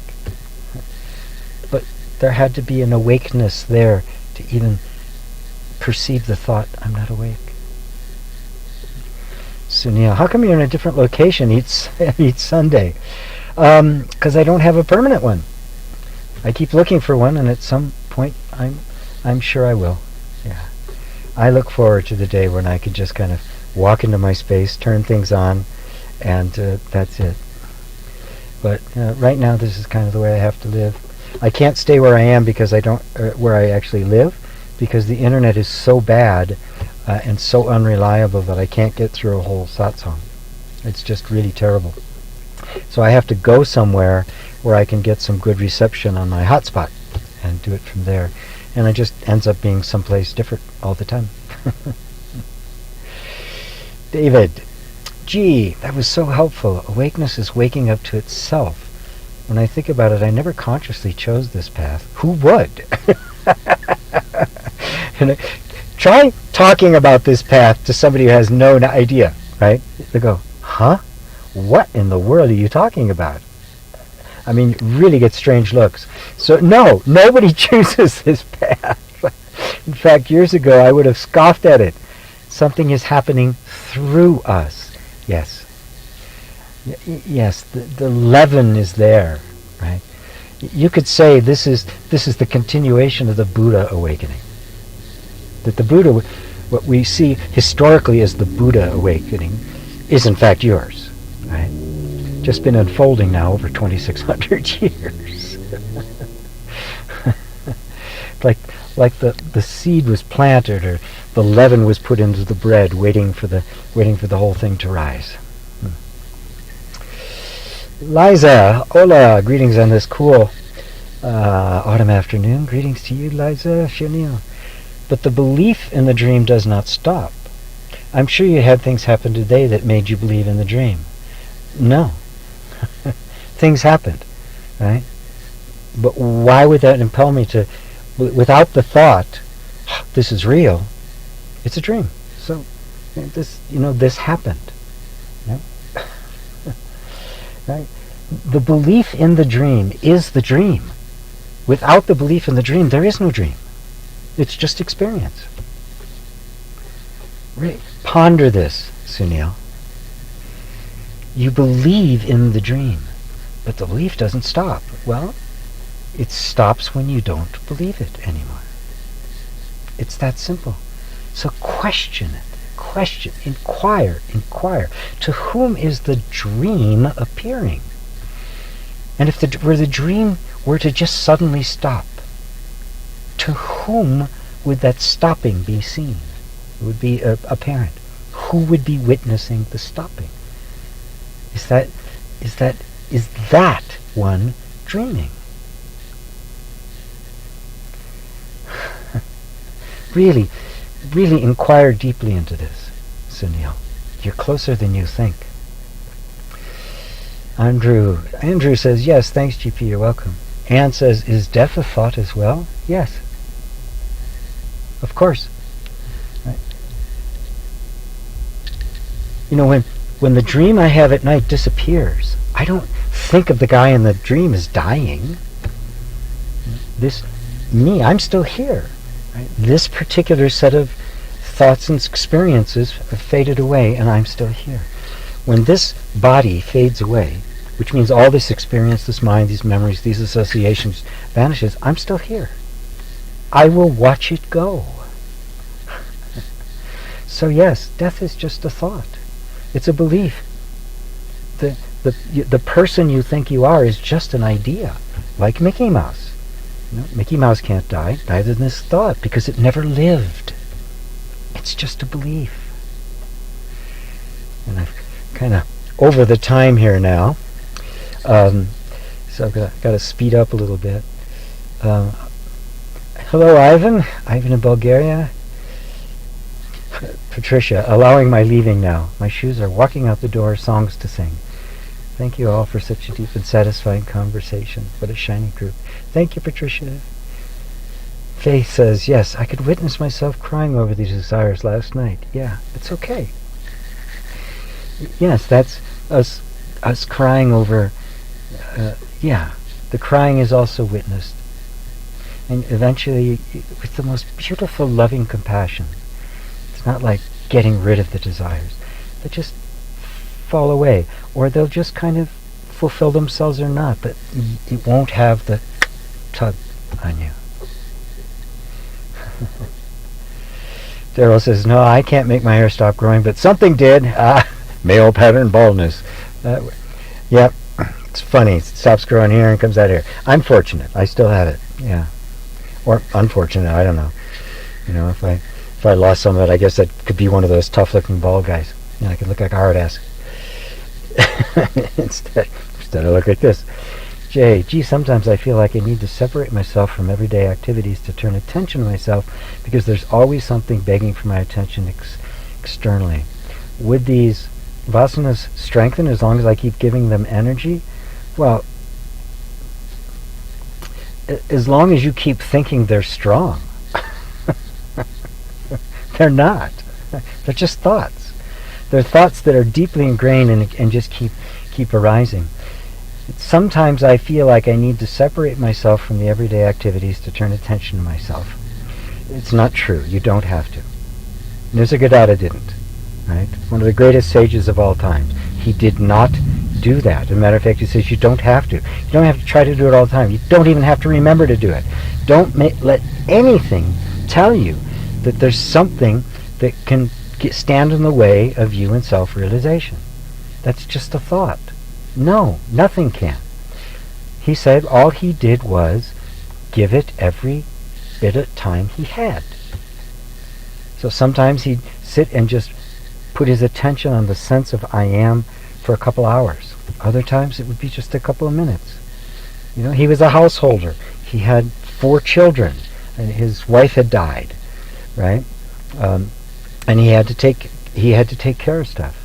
But there had to be an awakeness there to even perceive the thought, I'm not awake. Sunil, how come you're in a different location each Sunday? Because I don't have a permanent one. I keep looking for one, and at some point I'm sure I will. Yeah. I look forward to the day when I can just kind of walk into my space, turn things on, and that's it. But right now, this is kind of the way I have to live. I can't stay where I am because where I actually live, because the internet is so bad and so unreliable that I can't get through a whole satsang. It's just really terrible. So I have to go somewhere where I can get some good reception on my hotspot and do it from there. And it just ends up being someplace different all the time. David, gee, that was so helpful. Awakeness is waking up to itself. when I think about it, I never consciously chose this path. Who would? And try talking about this path to somebody who has no idea, right? They go, huh? What in the world are you talking about? I mean, you really get strange looks. So no, nobody chooses this path. In fact, years ago, I would have scoffed at it. Something is happening through us. Yes. Yes, the leaven is there, right? You could say this is the continuation of the Buddha awakening. That the Buddha, what we see historically as the Buddha awakening, is in fact yours, right? Just been unfolding now over 2,600 years. like the seed was planted, or the leaven was put into the bread, waiting for the whole thing to rise. Liza, hola, greetings on this cool autumn afternoon. Greetings to you, Liza, Chanel. But the belief in the dream does not stop. I'm sure you had things happen today that made you believe in the dream. No. Things happened, right? But why would that impel me to, without the thought, this is real, it's a dream. So this happened. Yeah? Right? The belief in the dream is the dream. Without the belief in the dream, there is no dream. It's just experience. Right? Ponder this, Sunil. You believe in the dream, but the belief doesn't stop. Well, it stops when you don't believe it anymore. It's that simple. So question it. Question. Inquire. To whom is the dream appearing? And if the dream were to just suddenly stop, to whom would that stopping be seen? It would be apparent. Who would be witnessing the stopping? Is that one dreaming? Really inquire deeply into this, Sunil. You're closer than you think. Andrew says, yes, thanks, GP, you're welcome. Anne says, is death a thought as well? Yes. Of course. Right. When the dream I have at night disappears, I don't think of the guy in the dream as dying. I'm still here. Right? This particular set of thoughts and experiences have faded away, and I'm still here. When this body fades away, which means all this experience, this mind, these memories, these associations vanishes, I'm still here. I will watch it go. So yes, death is just a thought. It's a belief. The person you think you are is just an idea, like Mickey Mouse. Mickey Mouse can't die, neither than this thought, because it never lived. It's just a belief. And I've kind of over the time here now, so I've got to speed up a little bit. Hello, Ivan in Bulgaria. Patricia, allowing my leaving now. My shoes are walking out the door, songs to sing. Thank you all for such a deep and satisfying conversation. What a shining group. Thank you, Patricia. Faith says, yes, I could witness myself crying over these desires last night. Yeah, it's okay. Yes, that's us crying over, the crying is also witnessed. And eventually, with the most beautiful loving compassion, it's not like getting rid of the desires. They just fall away, or they'll just kind of fulfill themselves or not, but it won't have the tug on you. Daryl says, no, I can't make my hair stop growing, but something did. Male pattern baldness. Yep, it's funny. It stops growing here and comes out here. I'm fortunate. I still have it. Yeah. Or unfortunate. I don't know. If I lost some of it, I guess that could be one of those tough-looking bald guys. I could look like a hard ass. Instead I look like this. Gee, sometimes I feel like I need to separate myself from everyday activities to turn attention to myself, because there's always something begging for my attention externally. Would these vasanas strengthen as long as I keep giving them energy? Well, as long as you keep thinking they're strong. They're not. They're just thoughts. They're thoughts that are deeply ingrained and just keep arising. Sometimes I feel like I need to separate myself from the everyday activities to turn attention to myself. It's not true. You don't have to. Nisargadatta didn't. Right? One of the greatest sages of all time. He did not do that. As a matter of fact, he says you don't have to. You don't have to try to do it all the time. You don't even have to remember to do it. Don't let anything tell you that there's something that can stand in the way of you in self-realization. That's just a thought. No, nothing can. He said all he did was give it every bit of time he had. So sometimes he'd sit and just put his attention on the sense of I am for a couple hours. Other times it would be just a couple of minutes. He was a householder. He had 4 children, and his wife had died, right? And he had to take care of stuff.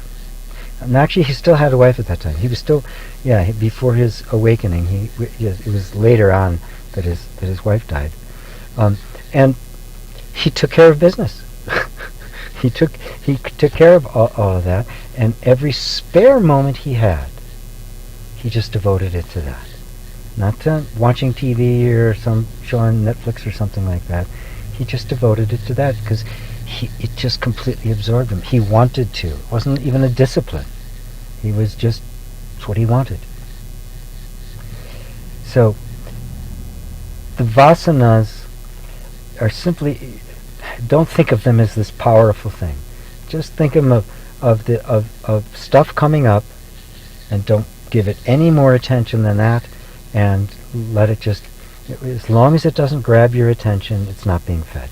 And actually, he still had a wife at that time. He was still, before his awakening. It was later on that his wife died, and he took care of business. He took care of all of that, and every spare moment he had, he just devoted it to that. Not to watching TV or some show on Netflix or something like that. He just devoted it to that because it just completely absorbed him. He wanted to. It wasn't even a discipline. It's what he wanted. So the vasanas are simply, don't think of them as this powerful thing. Just think of them of stuff coming up, and don't give it any more attention than that, and let it just, as long as it doesn't grab your attention, it's not being fed.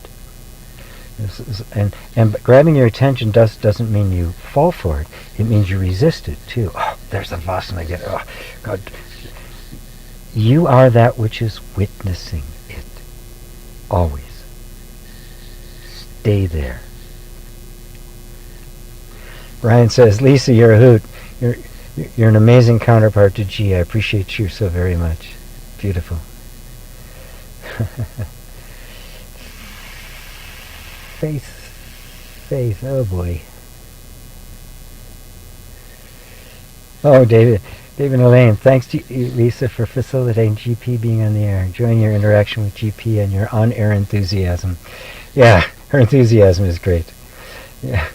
And grabbing your attention doesn't mean you fall for it. It means you resist it too. Oh, there's the vasana again. Oh, God. You are that which is witnessing it. Always. Stay there. Brian says, Lisa, you're a hoot. You're an amazing counterpart to G. I appreciate you so very much. Beautiful. Faith, oh boy. Oh, David and Elaine, thanks to you, Lisa, for facilitating GP being on the air, enjoying your interaction with GP and your on-air enthusiasm. Yeah, her enthusiasm is great. Yeah.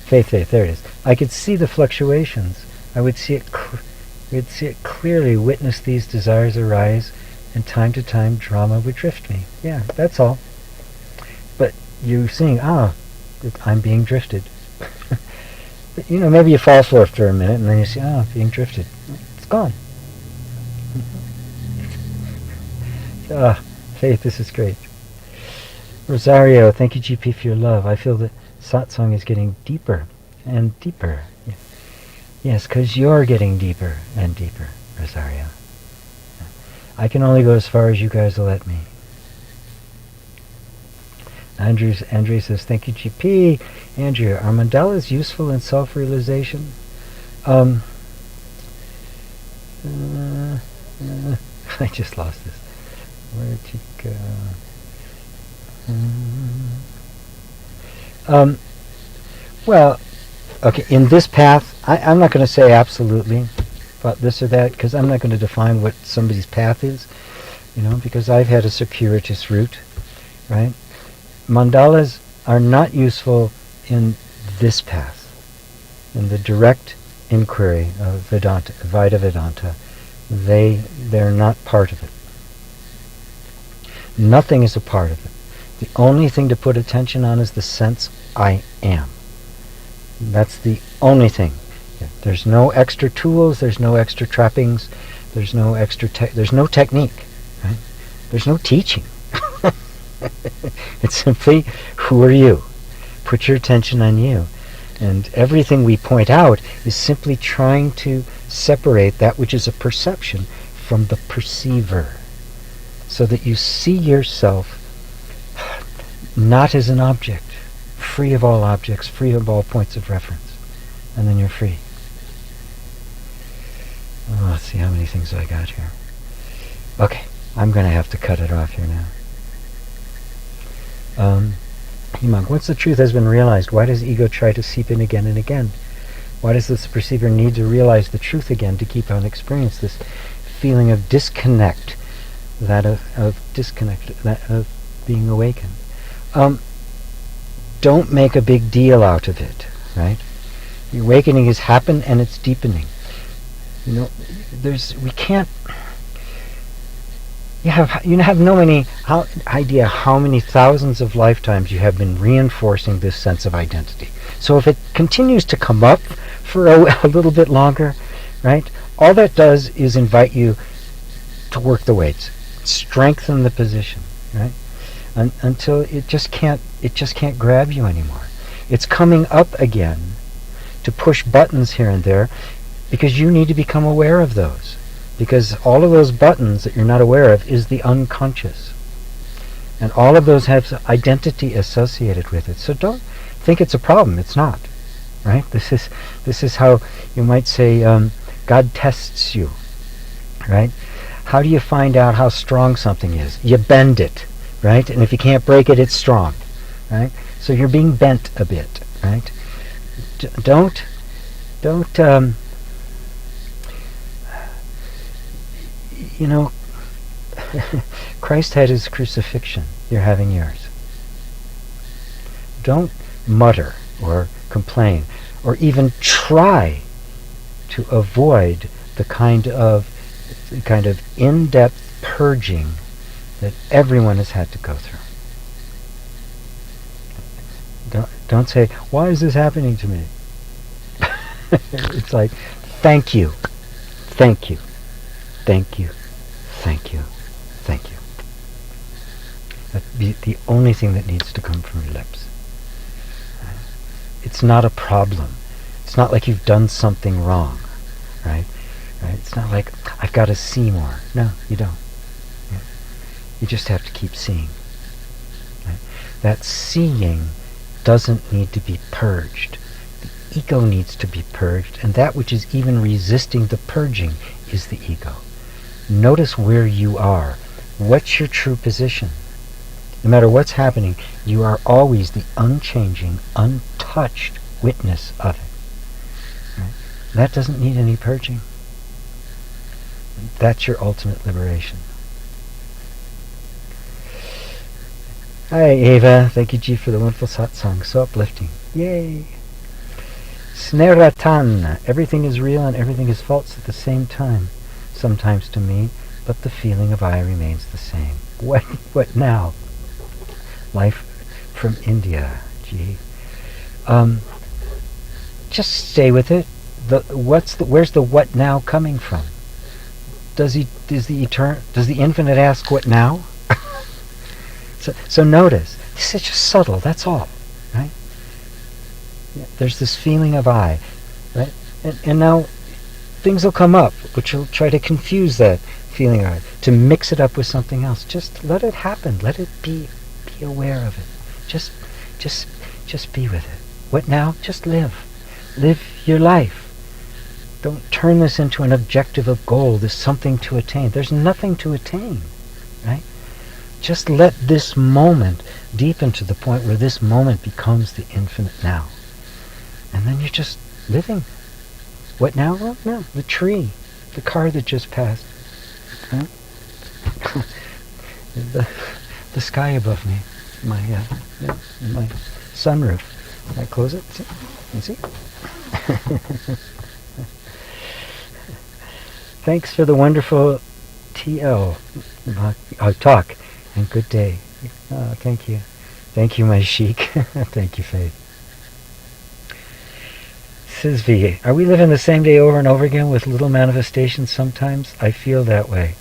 Faith, there it is. I could see the fluctuations. I would see it clearly, witness these desires arise, and time to time drama would drift me. Yeah, that's all. But you're seeing, I'm being drifted. But, maybe you fall for it for a minute, and then you see, being drifted. It's gone. Faith, this is great. Rosario, thank you, GP, for your love. I feel that satsang is getting deeper and deeper. Yes, because you're getting deeper and deeper, Rosario. I can only go as far as you guys will let me. Andrew says, thank you, GP. Andrew, are mandalas useful in self-realization? I just lost this. Where'd you go? Well, okay, in this path, I'm not going to say absolutely about this or that, because I'm not going to define what somebody's path is, because I've had a circuitous route, right? Mandalas are not useful in this path, in the direct inquiry of Vedanta, Advaita Vedanta. They're not part of it. Nothing is a part of it. The only thing to put attention on is the sense I am. That's the only thing. There's no extra tools, there's no extra trappings, there's no extra there's no technique, right? There's no teaching. It's simply, who are you? Put your attention on you. And everything we point out is simply trying to separate that which is a perception from the perceiver, so that you see yourself not as an object, free of all objects, free of all points of reference, and then you're free. Oh, let's see how many things I got here. Okay, I'm going to have to cut it off here now. Himang, once the truth has been realized, why does ego try to seep in again and again? Why does this perceiver need to realize the truth again to keep on experience this feeling of disconnect, that of disconnect, that of being awakened? Don't make a big deal out of it, right? The awakening has happened and it's deepening. We can't. You have no idea how many thousands of lifetimes you have been reinforcing this sense of identity. So if it continues to come up for a little bit longer, right? All that does is invite you to work the weights, strengthen the position, right? Until it just can't grab you anymore. It's coming up again to push buttons here and there because you need to become aware of those. Because all of those buttons that you're not aware of is the unconscious. And all of those have identity associated with it. So don't think it's a problem. It's not. Right? This is how you might say God tests you. Right? How do you find out how strong something is? You bend it. Right? And if you can't break it, it's strong. Right? So you're being bent a bit. Right? Don't Christ had his crucifixion. You're having yours. Don't mutter or complain or even try to avoid the kind of in-depth purging that everyone has had to go through. Don't say, why is this happening to me? It's like, thank you. Thank you. Thank you. Thank you. Thank you. That's the only thing that needs to come from your lips. It's not a problem. It's not like you've done something wrong, right? It's not like I've got to see more. No, you don't. You just have to keep seeing. Right? That seeing doesn't need to be purged. The ego needs to be purged, and that which is even resisting the purging is the ego. Notice where you are. What's your true position? No matter what's happening, you are always the unchanging, untouched witness of it. Right? That doesn't need any purging. That's your ultimate liberation. Hi, Ava. Thank you, G, for the wonderful satsang. So uplifting. Yay! Sneratan. Everything is real and everything is false at the same time. Sometimes to me, but the feeling of I remains the same. What now? Life from India. Gee. Just stay with it. Where's the what now coming from? Does the infinite ask what now? So notice, this is just subtle, that's all. Right? Yeah, there's this feeling of I. Right? And now things will come up which will try to confuse that feeling of I, to mix it up with something else. Just let it happen. Let it be aware of it. Just be with it. What now? Just live. Live your life. Don't turn this into an objective of goal. There's something to attain. There's nothing to attain. Right? Just let this moment deepen to the point where this moment becomes the infinite now. And then you're just living. What now? Well, no, the tree, the car that just passed. Right? the sky above me, my sunroof. Can I close it? You see? Thanks for the wonderful TL talk, and good day. Thank you. Thank you, my sheik. Thank you, Faith. Says V, are we living the same day over and over again with little manifestations sometimes? I feel that way.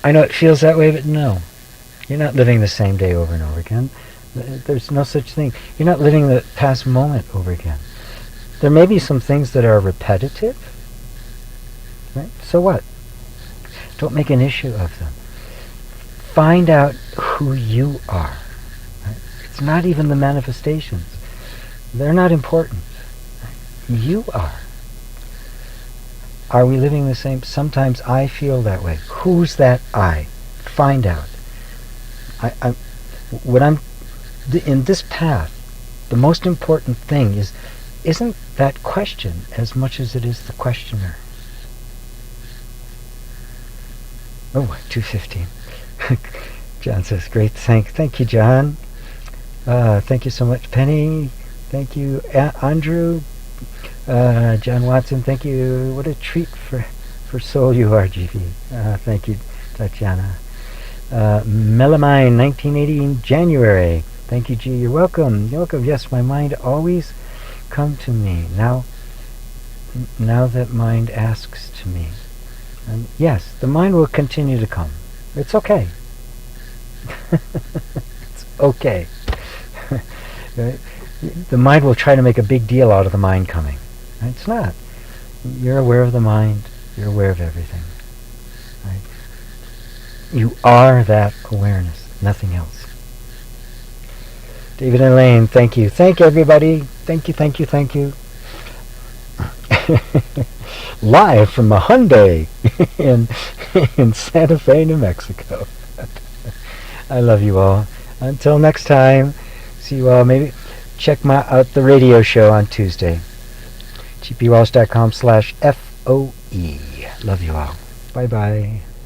I know it feels that way, but no. You're not living the same day over and over again. There's no such thing. You're not living the past moment over again. There may be some things that are repetitive. Right? So what? Don't make an issue of them. Find out who you are. Right? It's not even the manifestations. They're not important. Right? You are. Are we living the same? Sometimes I feel that way. Who's that I? Find out. What I'm in this path, the most important thing isn't that question as much as it is the questioner. Oh, 2:15. John says, great, thank you, John. Thank you so much, Penny. Thank you, Andrew. John Watson, thank you. What a treat for soul you are, GP. Thank you, Tatiana. Melamine, 1980 in January. Thank you, G. You're welcome. You're welcome. Yes, my mind always come to me. Now that mind asks to me. And yes, the mind will continue to come. It's okay. It's okay. The mind will try to make a big deal out of the mind coming. It's not. You're aware of the mind. You're aware of everything. Right? You are that awareness, nothing else. David and Elaine, thank you. Thank everybody. Thank you, thank you, thank you. Live from a Hyundai in Santa Fe, New Mexico. I love you all. Until next time, see you all. Maybe check out the radio show on Tuesday. gpwalsh.com/FOE. Love you all. Bye-bye.